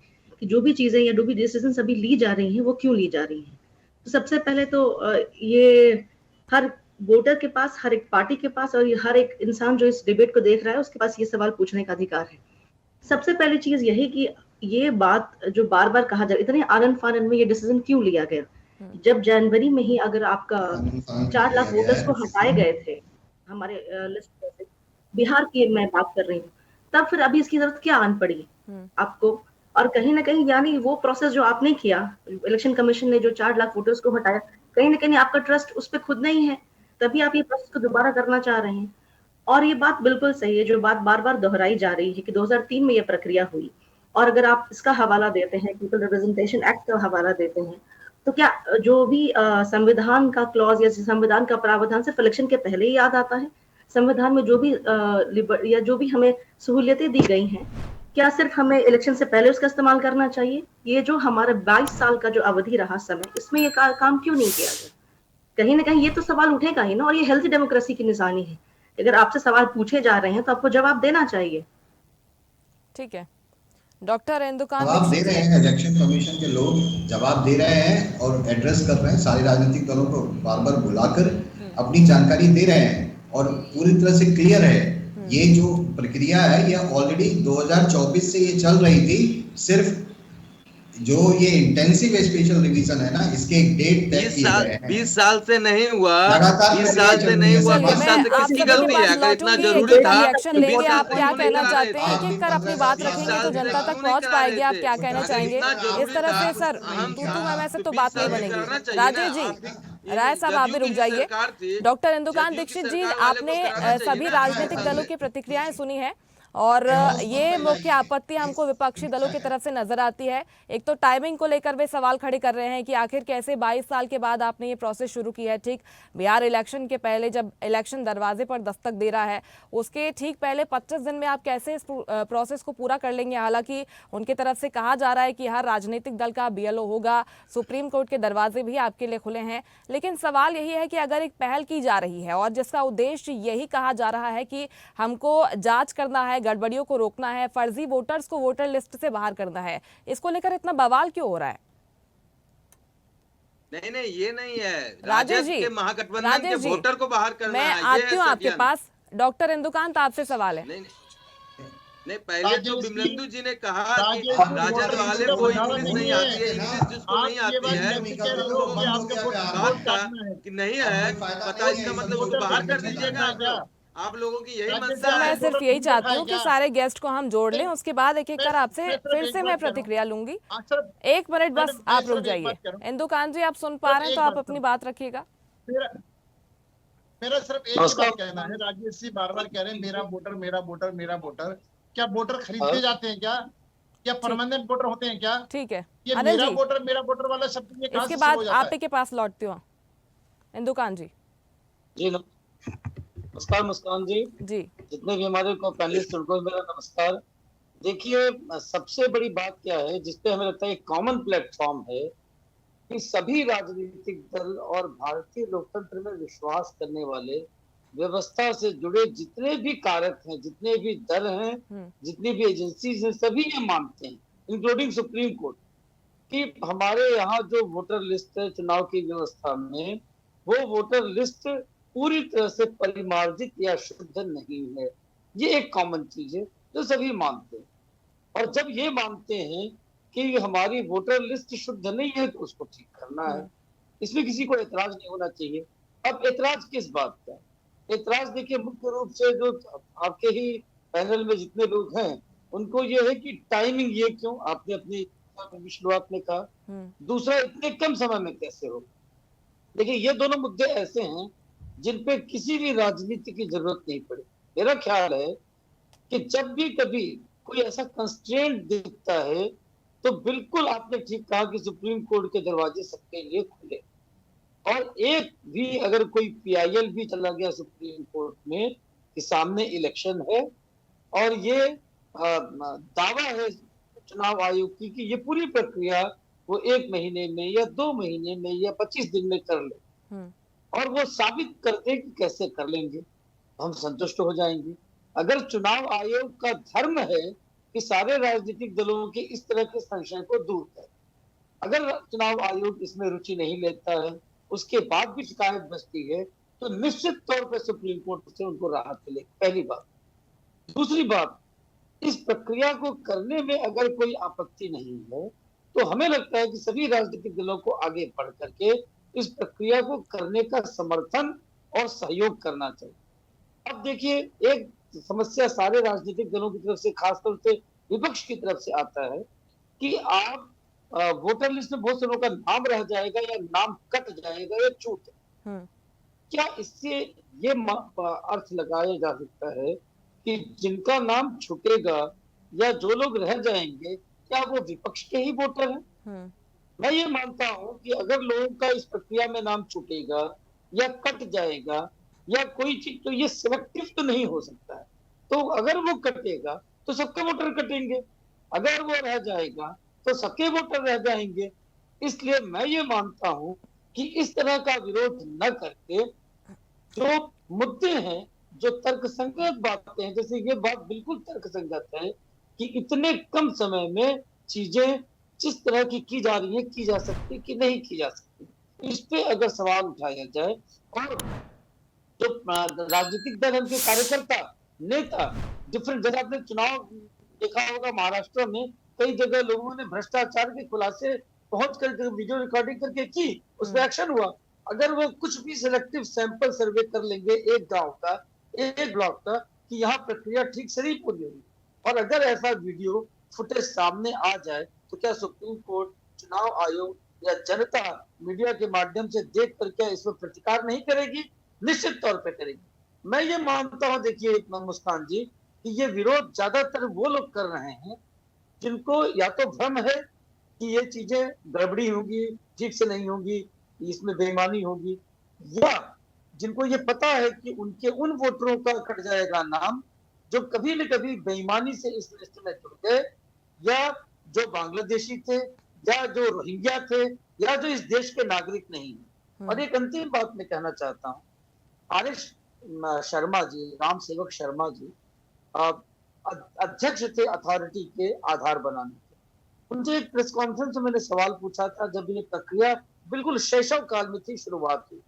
कि जो भी चीजें या जो भी डिसीजन अभी ली जा रही हैं वो क्यों ली जा रही हैं। तो सबसे पहले तो ये हर वोटर के पास, हर एक पार्टी के पास और हर एक इंसान जो इस डिबेट को देख रहा है उसके पास ये सवाल पूछने का अधिकार है। सबसे पहली चीज यही कि ये बात जो बार बार कहा जा रहा है, इतने आनन फानन में ये डिसीजन क्यों लिया गया, जब जनवरी में ही अगर आपका 4 लाख वोटर्स को हटाए गए थे हमारे लिस्ट में से, बिहार की मैं बात कर रही हूँ, तब फिर अभी इसकी जरूरत क्या आन पड़ी आपको। और कहीं ना कहीं यानी वो प्रोसेस जो आपने किया, इलेक्शन कमीशन ने जो 4 लाख वोटर्स को हटाया, कहीं ना कहीं आपका ट्रस्ट उस पर खुद नहीं है, तभी आप ये प्रोसेस को दोबारा करना चाह रहे हैं। और ये बात बिल्कुल सही है जो बात बार बार दोहराई जा रही है कि 2003 में ये प्रक्रिया हुई, और अगर आप इसका हवाला देते हैं, पीपल रिप्रेजेंटेशन एक्ट का हवाला देते हैं, तो क्या जो भी संविधान का क्लॉज या संविधान का प्रावधान सिर्फ इलेक्शन के पहले ही याद आता है? संविधान में जो भी या जो भी हमें सहूलियतें दी गई हैं, क्या सिर्फ हमें इलेक्शन से पहले उसका इस्तेमाल करना चाहिए? ये जो हमारे 22 साल का जो अवधि रहा समय, इसमें ये काम क्यों नहीं किया गया? कहीं ना कहीं ये तो सवाल उठेगा ही ना, और ये हेल्थी डेमोक्रेसी की निशानी है। अगर आपसे सवाल पूछे जा रहे हैं तो आपको जवाब देना चाहिए। ठीक है, डॉक्टर इंदुकान जवाब दे रहे हैं, इलेक्शन कमीशन के लोग जवाब दे रहे हैं और एड्रेस कर रहे हैं, सारे राजनीतिक दलों को बार बार बुलाकर अपनी जानकारी दे रहे हैं, और पूरी तरह से क्लियर है ये जो प्रक्रिया है ये ऑलरेडी 2024 से ये चल रही थी। सिर्फ जो ये इंटेंसिव स्पेशल रिवीजन है ना, इसके एक डेट तय किए गए हैं। 20 साल से नहीं हुआ, लगातार 20 साल से नहीं हुआ, चलिए, 20 साल मैं से आप किसकी सभी गलती के है? पास अगर इतना लौटूंगी, जरूरी एक था रिएक्शन तो लेंगे। 20 साल आप से क्या क्यों नहीं कहना करा चाहते रहे हैं? थे? एक एक कर अपनी बात रखेंगे तो जनता तक पहुंच पाएगी। आप क्या कहना चाहेंगे? इस तरह से सर तू मैं से तो बात नहीं बनेगी। राजेश जी, राय साहब आप भी रुक जाइए। डॉक्टर इंदुकान दीक्षित जी, आपने सभी राजनीतिक दलों की प्रतिक्रियाएं सुनी है, और ये मुख्य आपत्ति हमको विपक्षी दलों की तरफ से नजर आती है। एक तो टाइमिंग को लेकर वे सवाल खड़े कर रहे हैं कि आखिर कैसे 22 साल के बाद आपने ये प्रोसेस शुरू की है। ठीक बिहार इलेक्शन के पहले, जब इलेक्शन दरवाजे पर दस्तक दे रहा है, उसके ठीक पहले 25 दिन में आप कैसे इस प्रोसेस को पूरा कर लेंगे? हालांकि उनकी तरफ से कहा जा रहा है कि हर राजनीतिक दल का BLO होगा, सुप्रीम कोर्ट के दरवाजे भी आपके लिए खुले हैं। लेकिन सवाल यही है कि अगर एक पहल की जा रही है और जिसका उद्देश्य यही कहा जा रहा है कि हमको जांच करना है, गड़बड़ियों को रोकना है, फर्जी वोटर्स को वोटर लिस्ट से बाहर करना है, इसको लेकर इतना बवाल क्यों हो रहा है? नहीं ये नहीं है, राजेश जी, के महागठबंधन के वोटर को बाहर करना है। मैं आती हूँ आपके पास। डॉक्टर इंदुकांत, आपसे सवाल है। नहीं पहले तो बिमलेंदु जी ने कहा कि राजद वाले को इंग्लिश नहीं आती है, इंग्लिश जिसको नहीं आती है बात था कि नहीं है पता, इसका मतलब उसको बाहर कर दीजिएगा। आप लोगों की यही मंशा है। मैं सिर्फ यही चाहती हूँ कि सारे गेस्ट को हम जोड़ लें, उसके बाद एक एक कर आपसे फिर से मैं प्रतिक्रिया लूंगी। 1 मिनट बस आप रुक जाइए। इंदुकान जी, आप सुन पा रहे हैं तो आप अपनी बात रखिएगा। मेरा सिर्फ एक ही बात कहना है। राजेश जी बार बार कह रहे हैं मेरा वोटर मेरा वोटर मेरा वोटर। क्या वोटर खरीदे जाते हैं क्या? क्या परमानेंट वोटर होते हैं क्या? ठीक है, ये मेरा वोटर वाला शब्द ये कहां से इसके बाद हो जाता है? आप ही के पास लौटती हूँ। इंदुकान जी। जी नमस्कार मुस्कान जी, जितने भी हमारे को पैनलिस्ट उनको मेरा नमस्कार। देखिए, सबसे बड़ी बात क्या है जिसपे हमें लगता है एक कॉमन प्लेटफॉर्म है कि सभी राजनीतिक दल और भारतीय लोकतंत्र में विश्वास करने वाले, व्यवस्था से जुड़े जितने भी कारक हैं, जितने भी दल हैं, जितनी भी एजेंसीज हैं, सभी ये मानते हैं, इंक्लूडिंग सुप्रीम कोर्ट, कि हमारे यहाँ जो वोटर लिस्ट है चुनाव की व्यवस्था में, वो वोटर लिस्ट पूरी तरह से परिमार्जित या शुद्ध नहीं है। ये एक कॉमन चीज है जो सभी मानते हैं। और जब ये मानते हैं कि हमारी वोटर लिस्ट शुद्ध नहीं है तो उसको ठीक करना है, इसमें किसी को एतराज नहीं होना चाहिए। अब एतराज किस बात का? एतराज देखिए मुख्य रूप से जो आपके ही पैनल में जितने लोग हैं उनको ये है कि टाइमिंग ये क्यों, आपने अपनी शुरुआत में कहा। दूसरा, इतने कम समय में कैसे हो। देखिए ये दोनों मुद्दे ऐसे हैं जिन पे किसी भी राजनीति की जरूरत नहीं पड़ी। मेरा ख्याल है कि जब भी कभी कोई ऐसा कंस्ट्रेंट दिखता है तो बिल्कुल आपने ठीक कहा कि सुप्रीम कोर्ट के दरवाजे सबके लिए खुले, और एक भी अगर कोई पीआईएल भी चला गया सुप्रीम कोर्ट में कि सामने इलेक्शन है और ये दावा है चुनाव आयोग की कि ये पूरी प्रक्रिया वो 1 महीने में या 2 महीने में या 25 दिन में कर ले, और वो साबित कर दे कि कैसे कर लेंगे, हम संतुष्ट हो जाएंगे। अगर चुनाव आयोग का धर्म है कि सारे राजनीतिक दलों के इस तरह के संशय को दूर करे, अगर चुनाव आयोग इसमें रुचि नहीं लेता है, उसके बाद भी शिकायत बचती है, तो निश्चित तौर पर सुप्रीम कोर्ट से उनको राहत मिलेगी, पहली बात। दूसरी बात, इस प्रक्रिया को करने में अगर कोई आपत्ति नहीं है तो हमें लगता है कि सभी राजनीतिक दलों को आगे बढ़ करके इस प्रक्रिया को करने का समर्थन और सहयोग करना चाहिए। अब देखिए एक समस्या सारे राजनीतिक दलों की तरफ से, खासतौर से विपक्ष की तरफ से आता है कि आप वोटर लिस्ट में बहुत से लोगों का नाम रह जाएगा या नाम कट जाएगा या छूट। क्या इससे ये अर्थ लगाया जा सकता है कि जिनका नाम छूटेगा या जो लोग रह जाएंगे क्या वो विपक्ष के ही वोटर हैं? मैं ये मानता हूं कि अगर लोगों का इस प्रक्रिया में नाम छूटेगा या कट जाएगा या कोई चीज, तो ये सिलेक्टिव तो नहीं हो सकता है। तो अगर वो कटेगा तो सबके वोटर कटेंगे, अगर वो रह जाएगा तो सबके वोटर रह जाएंगे। इसलिए मैं ये मानता हूं कि इस तरह का विरोध न करके जो मुद्दे हैं, जो तर्कसंगत बातें हैं, जैसे ये बात बिल्कुल तर्कसंगत है कि इतने कम समय में चीजें जिस तरह की जा रही है की जा सकती कि नहीं की जा सकती, इस पे अगर सवाल उठाया जाए और जो राजनीतिक दल, उनके कार्यकर्ता, नेता डिफरेंट, जैसे आपने चुनाव देखा होगा महाराष्ट्र में कई जगह लोगों ने भ्रष्टाचार के खुलासे पहुंच कर वीडियो रिकॉर्डिंग करके की, उस पर एक्शन हुआ। अगर वो कुछ भी सिलेक्टिव सैंपल सर्वे कर लेंगे एक गांव का, एक ब्लॉक का, कि यहाँ प्रक्रिया ठीक से नहीं पूरी हुई, और अगर ऐसा वीडियो फुटेज सामने आ जाए तो क्या सुप्रीम कोर्ट, चुनाव आयोग या जनता मीडिया के माध्यम से देख कर क्या इसमें प्रतिकार नहीं करेगी? निश्चित तौर पे करेगी। मैं ये मानता हूँ, देखिए मुस्कान जी, कि ये विरोध ज्यादातर वो लोग कर रहे हैं जिनको या तो भ्रम है कि ये चीजें गड़बड़ी होगी, ठीक से नहीं होगी, इसमें बेईमानी होगी, या जिनको ये पता है कि उनके उन वोटरों का कट जाएगा नाम जो कभी न कभी बेईमानी से इस लिस्ट में जुड़ गए, या जो बांग्लादेशी थे, या जो रोहिंग्या थे, या जो इस देश के नागरिक नहीं है। और एक अंतिम बात मैं कहना चाहता हूँ, आरिश शर्मा जी, राम सेवक शर्मा जी अध्यक्ष थे अथॉरिटी के आधार बनाने के। उनसे एक प्रेस कॉन्फ्रेंस में मैंने सवाल पूछा था जब ये प्रक्रिया बिल्कुल शैशव काल में थी, शुरुआत हुई,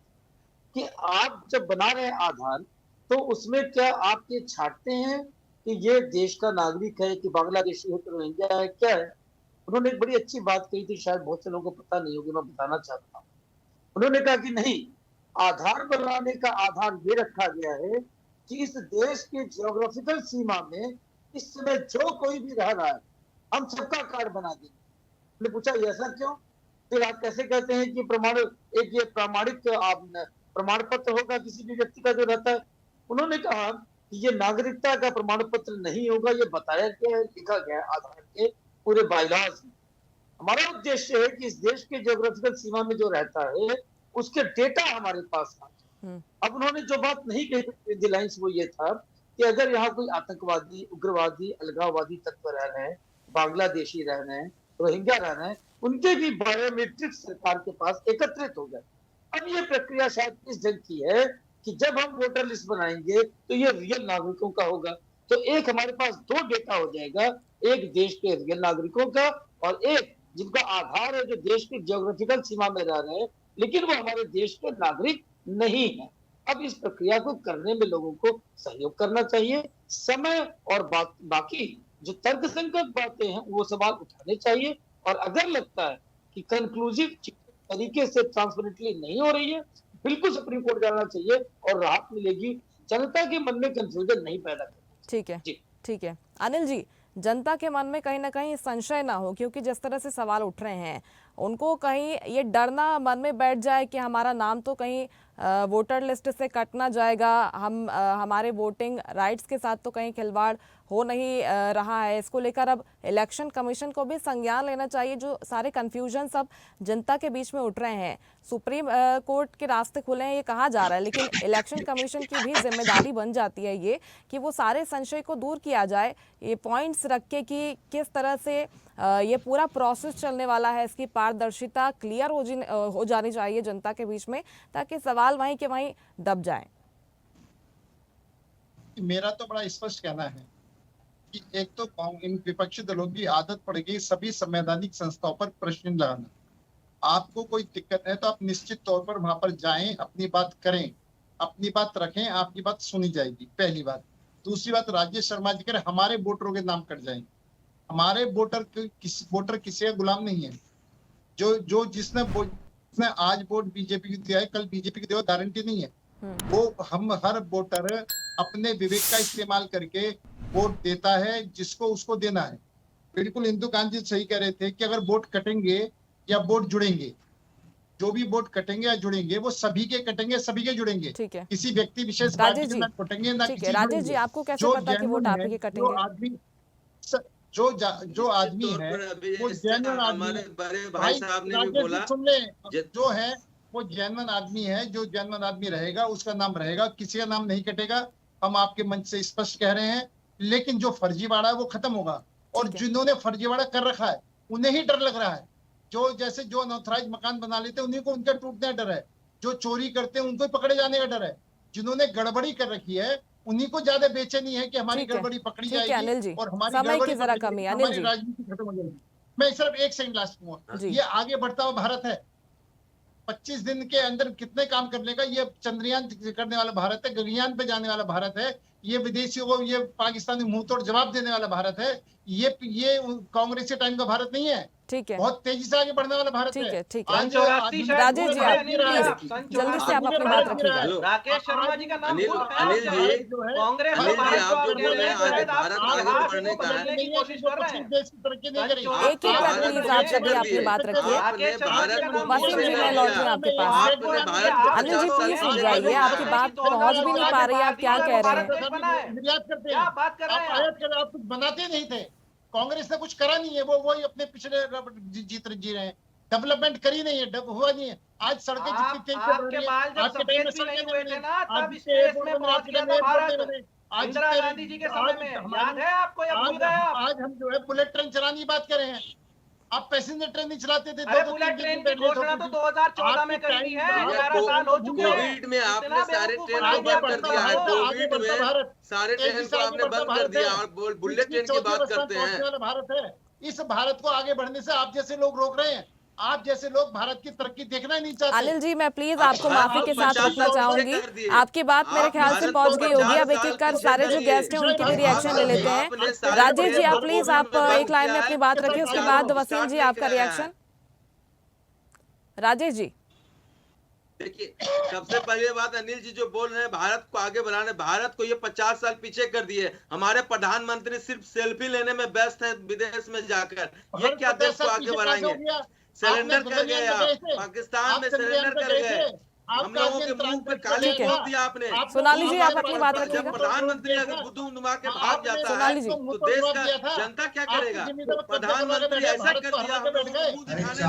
कि आप जब बना रहे हैं आधार तो उसमें क्या आप ये छांटते हैं कि ये देश का नागरिक है कि बांग्लादेशी है कि रोहिंग्या है, क्या है? उन्होंने एक बड़ी अच्छी बात कही थी, शायद बहुत से लोगों को पता नहीं होगी, मैं बताना चाहता हूँ। उन्होंने कहा कि नहीं, आधार बनाने का आधार ये रखा गया है कि इस देश की जियोग्राफिकल सीमा में इस समय जो कोई भी रह रहा है हम सबका कार्ड बना देंगे। मैंने पूछा ऐसा क्यों? फिर आप कैसे कहते हैं कि एक ये प्रामाणिक प्रमाण पत्र होगा किसी भी व्यक्ति का जो रहता है? उन्होंने कहा कि ये नागरिकता का प्रमाण पत्र नहीं होगा, ये बताया गया है, लिखा गया है आधार के पूरे बायलॉज में। हमारा उद्देश्य है कि इस देश के जियोग्राफिकल सीमा में जो रहता है उसके डेटा हमारे पास है। अब उन्होंने जो बात नहीं कही दिलाइंस वो ये था कि अगर यहाँ कोई आतंकवादी, उग्रवादी, अलगाववादी तत्व रह रहे हैं, बांग्लादेशी रह रहे हैं, रोहिंग्या रह रहे हैं, उनके भी बायोमेट्रिक सरकार के पास एकत्रित हो गए। अब ये प्रक्रिया शायद इस ढंग की है कि जब हम वोटर लिस्ट बनाएंगे तो ये रियल नागरिकों का होगा, तो एक हमारे पास 2 डेटा हो जाएगा, एक देश के रियल नागरिकों का और एक जिनका आधार है जो देश की जियोग्राफिकल सीमा में रह रहे हैं लेकिन वो हमारे देश के नागरिक नहीं है। अब इस प्रक्रिया को करने में लोगों को सहयोग करना चाहिए। समय और बाकी जो तर्कसंगत बातें हैं वो सवाल उठाने चाहिए, और अगर लगता है कि कंक्लूसिव तरीके से ट्रांसपेरेंटली नहीं हो रही है, बिल्कुल सुप्रीम कोर्ट जाना चाहिए और राहत मिलेगी। जनता के मन में कंफ्यूजन नहीं पैदा करना। ठीक है, ठीक है अनिल जी, जनता के मन में कहीं ना कहीं संशय ना हो, क्योंकि जिस तरह से सवाल उठ रहे हैं उनको कहीं ये डरना मन में बैठ जाए कि हमारा नाम तो कहीं वोटर लिस्ट से कट ना जाएगा, हम हमारे वोटिंग राइट्स के साथ तो कहीं खिलवाड़ हो नहीं रहा है। इसको लेकर अब इलेक्शन कमीशन को भी संज्ञान लेना चाहिए। जो सारे कन्फ्यूजन सब जनता के बीच में उठ रहे हैं, सुप्रीम कोर्ट के रास्ते खुले हैं ये कहा जा रहा है, लेकिन इलेक्शन कमीशन की भी जिम्मेदारी बन जाती है ये कि वो सारे संशय को दूर किया जाए, ये पॉइंट्स रख के कि किस तरह से ये पूरा प्रोसेस चलने वाला है, इसकी पारदर्शिता क्लियर हो जानी चाहिए जनता के बीच में, ताकि सवाल वहीं के वहीं दब जाए। मेरा तो बड़ा स्पष्ट कहना है कि एक तो इन विपक्षी दलों की आदत पड़ गई सभी संवैधानिक संस्थाओं पर प्रश्न लगाना। आपको कोई दिक्कत है तो आप निश्चित तौर पर वहां पर जाएं, अपनी बात करें, अपनी बात रखें, आपकी बात सुनी जाएगी, पहली बात। दूसरी बात, राजेश शर्मा जी कह हमारे वोटरों के नाम कट जाएंगे। हमारे वोटर किसी का गुलाम नहीं है। जिसने आज वोट बीजेपी को दिया है, कल बीजेपी को दिया, गारंटी नहीं है। वो हम हर वोटर अपने विवेक का इस्तेमाल करके वोट देता है जिसको उसको देना है। बिल्कुल इंदु कांत जी सही कह रहे थे कि अगर वोट कटेंगे या वोट जुड़ेंगे, जो भी वोट कटेंगे या जुड़ेंगे वो सभी के कटेंगे, सभी के जुड़ेंगे। ठीक है, किसी व्यक्ति विशेष पार्टी के ना कटेंगे ना किसी। राजेश जी, आपको कैसे पता कि वोट आप ही के कटेंगे? जो आदमी है वो जेन्युइन आदमी है। भाई साहब ने भी बोला, सुन ले, जो है वो जेन्युइन आदमी है। जो जेन्युइन आदमी रहेगा उसका नाम रहेगा, किसी का नाम नहीं कटेगा। हम आपके मंच से स्पष्ट कह रहे हैं। लेकिन जो फर्जीवाड़ा है वो खत्म होगा, और जिन्होंने फर्जीवाड़ा कर रखा है उन्हें ही डर लग रहा है। जो अनऑथराइज मकान बना लेते हैं उन्हीं को उनका टूटने का डर है। जो चोरी करते हैं उनको पकड़े जाने का डर है। जिन्होंने गड़बड़ी कर रखी है उन्हीं को ज्यादा बेचैनी है कि हमारी गड़बड़ी पकड़ी जाएगी और हमारी गड़बड़ी जरा कमी है, हमारी राजनीति खत्म हो जाएगी। मैं सिर्फ एक सेकंड लास्ट कहूंगा, ये आगे बढ़ता हुआ भारत है। 25 दिन के अंदर कितने काम कर लेगा। ये चंद्रयान करने वाला भारत है, गगनयान पे जाने वाला भारत है। ये विदेशियों को, ये पाकिस्तानी मुंह तोड़ जवाब देने वाला भारत है। ये कांग्रेस के टाइम का भारत नहीं है। ठीक है, बहुत तेजी से आगे बढ़ने वाला भारत है। ठीक है। राजेश जी, आप प्लीज जल्दी से आप अपनी बात रखिएगा। राकेश शर्मा जी का नाम अनिल जी, कांग्रेस आप जो बोल रहे हैं आज भारत आगे बढ़ने का है। की कोशिश कर रहे हैं। एक प्लीज आप सभी अपनी बात रखिए। वसीम जी, मैं लौट रही हूँ आपके पास। अनिल जी प्लीज सुन जाइए, आपकी बात पहुँच भी नहीं पा रही है, आप क्या कह रहे हैं? निर्यात करते हैं, बात कर रहे हैं, आप कुछ बनाते नहीं थे। कांग्रेस ने कुछ करा नहीं है, वही अपने पिछले जी रहे हैं। डेवलपमेंट करी नहीं है, हुआ नहीं है। आज सड़कें जितनी तेज चल रही है, आपके टाइम में सड़कें हुए थे ना, तब स्पेस में पहुंच गया था भारत। इंदिरा गांधी जी के समय में, याद है आपको या भूल गए आप? आज हम जो है बुलेट ट्रेन चलाने की बात कर रहे हैं। आप पैसेंजर ट्रेन नहीं चलाते थे। बुलेट ट्रेन की घोषणा तो 2014 में करी है, 11 साल हो चुके हैं। कोविड में आपने सारे ट्रेन को बंद कर दिया है। कोविड में सारे ट्रेन को आपने बंद कर दिया और बुलेट ट्रेन की बात करते हैं। भारत है, इस भारत को आगे बढ़ने से आप जैसे लोग रोक रहे हैं। आप जैसे लोग भारत की तरक्की देखना ही नहीं चाहते। अनिल जी, मैं प्लीज आपको माफी के साथ रखना चाहूंगी। आपकी बात मेरे ख्याल से पहुंच गई होगी। अब एक एक कर सारे जो गेस्ट हैं उनके भी रिएक्शन ले लेते हैं। राजेश जी, आप प्लीज आप एक लाइन में अपनी बात रखिए, उसके बाद वसीम जी आपका रिएक्शन। राजेश जी, देखिए, सबसे पहले बात अनिल जी जो बोल रहे हैं भारत को आगे बढ़ाने, भारत को ये 50 साल पीछे कर दिए। हमारे प्रधानमंत्री सिर्फ सेल्फी लेने में व्यस्त हैं विदेश में जाकर। ये क्या देश को आगे बढ़ाएंगे? सरेंडर कर गए आप, पाकिस्तान में सरेंडर कर गए। हम लोगों के मुंह पे काली बोल दिया आपने। सोनाली जी, आप अपनी बात रखिएगा। प्रधानमंत्री अगर बुद्धू नुमा के भाग जाता है तो देश का जनता क्या करेगा? प्रधानमंत्री ऐसा कर दिया, हम लोग को मुंह दिखाने।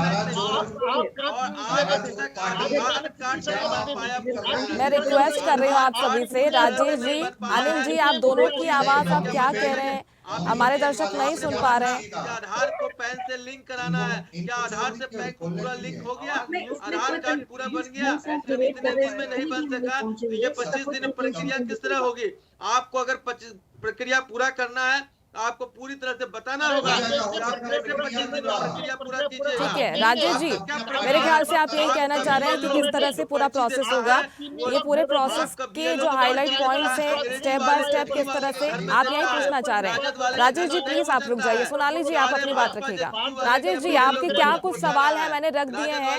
मैं रिक्वेस्ट कर रही हूँ आप सभी से, राजेश जी, अनिल जी, आप दोनों की आवाज आप क्या कह रहे हैं हमारे दर्शक नहीं सुन पा रहे हैं। आधार को पैन से लिंक कराना है, क्या आधार से पैन को पूरा लिंक हो गया? आधार कार्ड पूरा बन गया? जब इतने दिन में नहीं बन सका तो ये 25 दिन प्रक्रिया किस तरह होगी? आपको अगर प्रक्रिया पूरा करना है, आपको पूरी तरह से बताना होगा। प्रक्रिया पूरा कीजिएगा। ठीक है राजेश जी, मेरे ख्याल से आप यही कहना चाह रहे हैं कि किस तरह से पूरा प्रोसेस होगा, ये पूरे प्रोसेस के जो हाईलाइट पॉइंट्स हैं स्टेप बाय स्टेप किस तरह से, आप यही पूछना चाह रहे हैं। राजेश जी प्लीज आप रुक जाइए, सोनाली जी आप अपनी बात रखिएगा। राजेश जी आपके क्या कुछ सवाल है मैंने रख दिए हैं,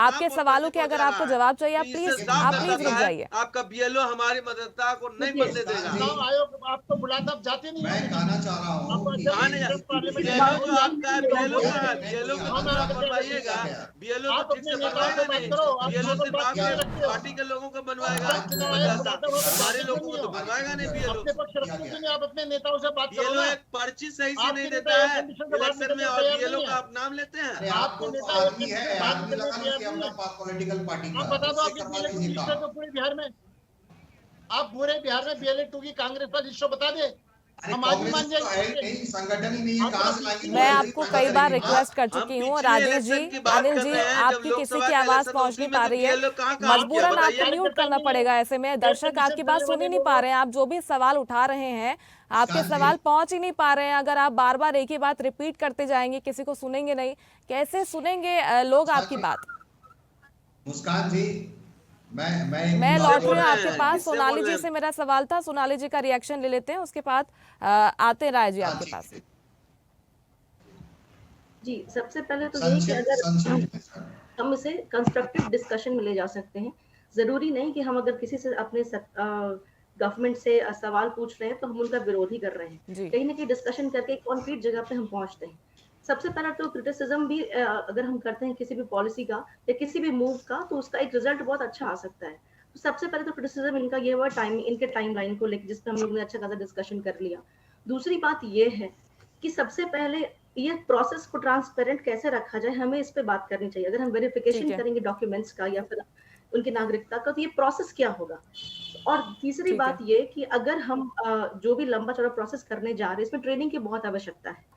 आपके सवालों के अगर आपको जवाब चाहिए आप प्लीज रुक जाइए। आपका बीएलओ हमारी मतदाता को नहीं बनने देगा। चुनाव आयोग आपको बुलाता आप जाते नहीं। मैं कहना चाह रहा हूँ कि पार्टी के लोगों को बनवाएगा, हमारे लोगों को तो बनवाएगा नहीं। बीएलओ आप अपने नेताओं से बात बीएलओ एक पर्ची सही से नहीं देता है इलेक्शन में, और बीएलओ का आप नाम लेते हैं। आपको तो आदमी है, आदमी लगा नहीं कि हम पॉलिटिकल पार्टी का तो पूरे बिहार में, आप पूरे बिहार में BLA-2 की कांग्रेस पर लिस्ट बता दे, हम आज मान जाएंगे। संगठन ही नहीं है, कहां से लाएंगे? मैं आपको कई बार रिक्वेस्ट कर चुकी हूँ राजेश जी, अनिल जी, आपकी किसी की आवाज पहुंच नहीं पा रही है, मजबूरन आपको म्यूट करना पड़ेगा। ऐसे में दर्शक आपकी बात सुन ही नहीं पा रहे हैं, आप जो भी सवाल उठा रहे हैं आपके सवाल पहुंच ही नहीं पा रहे हैं। अगर आप बार बार एक ही बात रिपीट करते जाएंगे, किसी को सुनेंगे नहीं, कैसे सुनेंगे लोग आपकी बात। मुस्कान जी मैं लौट रही हूँ आपके पास। सोनाली जी से मेरा सवाल था, सोनाली जी का रिएक्शन ले लेते हैं, उसके बाद आते राय जी आपके पास। जी सबसे पहले तो ये कि अगर हम इसे कंस्ट्रक्टिव डिस्कशन में ले जा सकते हैं, जरूरी नहीं कि हम अगर किसी से अपने गवर्नमेंट से सवाल पूछ रहे हैं तो हम उनका विरोध ही कर रहे हैं। कहीं ना कहीं डिस्कशन करके एक कॉन्क्रीट जगह पे हम पहुंचते हैं। सबसे पहला तो क्रिटिसिज्म भी अगर हम करते हैं किसी भी पॉलिसी का या किसी भी मूव का, तो उसका एक रिजल्ट बहुत अच्छा आ सकता है। तो सबसे पहले तो क्रिटिसिज्म इनका ये हुआ इनके टाइमलाइन को लेकर, जिस पर हम लोग ने अच्छा खासा डिस्कशन कर लिया। दूसरी बात ये है कि सबसे पहले ये प्रोसेस को ट्रांसपेरेंट कैसे रखा जाए, हमें इस पे बात करनी चाहिए। अगर हम वेरिफिकेशन करेंगे डॉक्यूमेंट्स का या फिर उनकी नागरिकता का, तो ये प्रोसेस क्या होगा। और तीसरी बात ये कि अगर हम जो भी लंबा चौड़ा प्रोसेस करने जा रहे हैं, इसमें ट्रेनिंग की बहुत आवश्यकता है।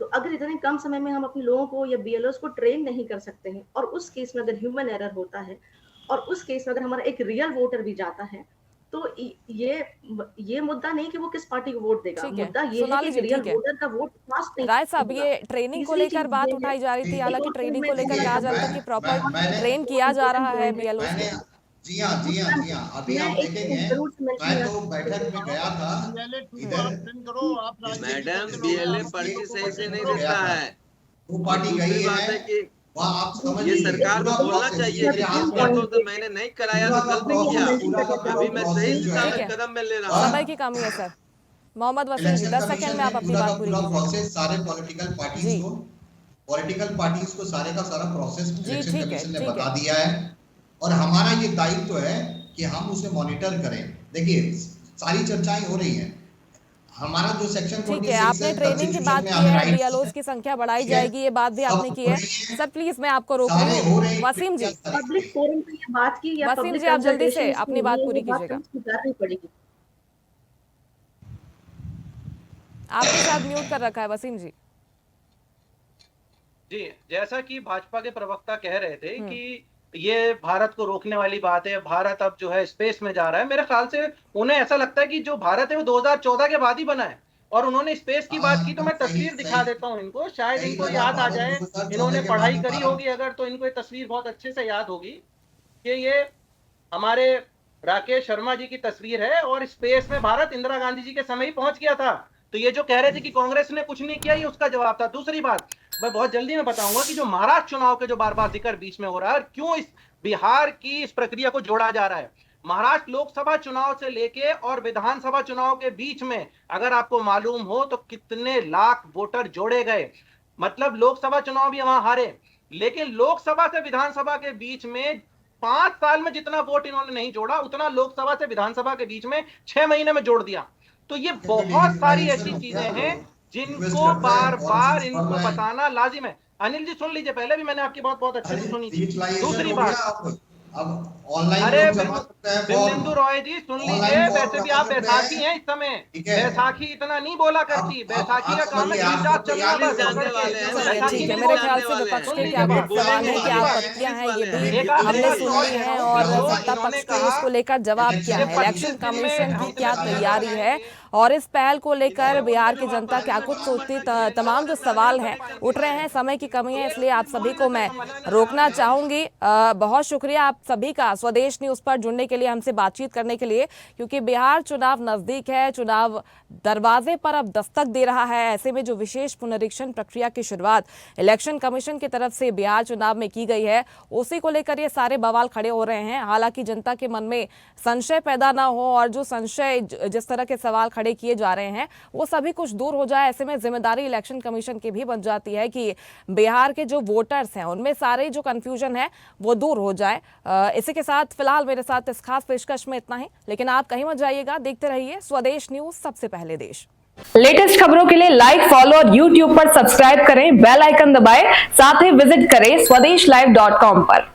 तो अगर इतने कम समय में हम अपने लोगों को या BLOs को ट्रेन नहीं कर सकते हैं, और उस केस में अगर ह्यूमन एरर होता है, और उस केस में अगर हमारा एक रियल वोटर भी जाता है, तो ये मुद्दा नहीं कि वो किस पार्टी को वोट देगा, मुद्दा ये है कि रियल वोटर का वोट कास्ट नहीं। राय साहब, ये ट्रेनिंग को लेकर बात उठाई जा रही थी, हालांकि ट्रेनिंग को लेकर कहा जा रहा था कि प्रॉपर ट्रेन किया जा रहा है BLOs को। जी हाँ। अभी आप देखेंगे, मैं तो बैठक में गया था इधर, मैडम BLA पर्ची सही से नहीं देता है, वो पार्टी गई है कि वहाँ आप समझ ये सरकार को बोलना चाहिए कि तो मैंने नहीं कराया तो गलती किया, अभी मैं सही दिशा में कदम में ले रहा हूँ। समय की कमी है सर। मोहम्मद वसीम जी 10 सेकंड में आप अपनी बात पूरी कीजिए। सारे पॉलिटिकल पार्टीज को सारे का सारा प्रोसेस इलेक्शन कमीशन ने बता दिया है, और हमारा ये दायित्व है कि हम उसे मॉनिटर करें। देखिए सारी चर्चाएं हो रही हैं, हमारा जो सेक्शन 26 है, आपने ट्रेनिंग की बात की है, BLOs की संख्या बढ़ाई जाएगी, ये बात भी आपने की है। सर प्लीज मैं आपको रोक रही हूँ। वसीम जी, पब्लिक फोरम पे ये बात की या वसीम जी आप जल्दी से अपनी बात पूरी कीजिएगा। आपके साथ म्यूट कर रखा है वसीम जी। जी, जैसा कि भाजपा के प्रवक्ता कह रहे थे कि ये भारत को रोकने वाली बात है, भारत अब जो है स्पेस में जा रहा है। मेरे ख्याल से उन्हें ऐसा लगता है कि जो भारत है वो 2014 के बाद ही बना है, और उन्होंने स्पेस की बात की। तो मैं तस्वीर दिखा देता हूं इनको, शायद इनको याद आ जाए, इन्होंने पढ़ाई करी होगी अगर, तो इनको ये तस्वीर बहुत अच्छे से याद होगी कि ये हमारे राकेश शर्मा जी की तस्वीर है, और स्पेस में भारत इंदिरा गांधी जी के समय ही पहुंच गया था। तो ये जो कह रहे थे कि कांग्रेस ने कुछ नहीं किया, ये उसका जवाब था। दूसरी बात मैं बहुत जल्दी में बताऊंगा कि जो महाराष्ट्र चुनाव के जो बार बार जिक्र बीच में हो रहा है, और क्यों इस बिहार की इस प्रक्रिया को जोड़ा जा रहा है। महाराष्ट्र लोकसभा चुनाव से लेके और विधानसभा चुनाव के बीच में अगर आपको मालूम हो तो कितने लाख वोटर जोड़े गए। मतलब लोकसभा चुनाव भी वहां हारे, लेकिन लोकसभा से विधानसभा के बीच में 5 साल में जितना वोट इन्होंने नहीं जोड़ा, उतना लोकसभा से विधानसभा के बीच में 6 महीने में जोड़ दिया। तो ये बहुत सारी ऐसी चीजें हैं जिनको बार बार इनको बताना लाजिम है। अनिल जी सुन लीजिए, पहले भी मैंने आपकी बात बहुत अच्छे से सुनी थी। दूसरी बात, अब ऑनलाइन अरे बिंदु रॉय जी सुन लीजिए, वैसे भी आप बैसाखी हैं इस समय, बैसाखी इतना नहीं बोला करती, बैसाखी का काम है ठीक है। मेरे ख्याल से विपक्ष के क्या सवाल है, क्या आपत्तियां हैं, ये भी हमने सुनी है, और सत्ता पक्ष ने इसको लेकर जवाब क्या है, इलेक्शन कमीशन की क्या तैयारी है, और इस पहल को लेकर बिहार की जनता क्या कुछ सोचती, तमाम जो सवाल हैं उठ रहे हैं। समय की कमी है इसलिए आप सभी को मैं रोकना चाहूंगी। बहुत शुक्रिया आप सभी का स्वदेश न्यूज पर जुड़ने के लिए, हमसे बातचीत करने के लिए, क्योंकि बिहार चुनाव नजदीक है, चुनाव दरवाजे पर अब दस्तक दे रहा है। ऐसे में जो विशेष पुनरीक्षण प्रक्रिया की शुरुआत इलेक्शन कमीशन की तरफ से बिहार चुनाव में की गई है, उसी को लेकर ये सारे बवाल खड़े हो रहे हैं। हालांकि जनता के मन में संशय पैदा ना हो और जो संशय जिस तरह के सवाल खड़े किए जा रहे हैं वो सभी कुछ दूर हो जाए। ऐसे में जिम्मेदारी इलेक्शन कमीशन की भी बन जाती है कि बिहार के जो वोटर्स हैं उनमें सारे जो कंफ्यूजन है वो दूर हो जाए। इसी के साथ फिलहाल मेरे साथ इस खास पेशकश में इतना ही, लेकिन आप कहीं मत जाइएगा, देखते रहिए स्वदेश न्यूज, सबसे पहले देश। लेटेस्ट खबरों के लिए लाइक, फॉलो और YouTube पर सब्सक्राइब करें, बेल आइकन दबाएं, साथ ही विजिट करें SwadeshLive.com पर।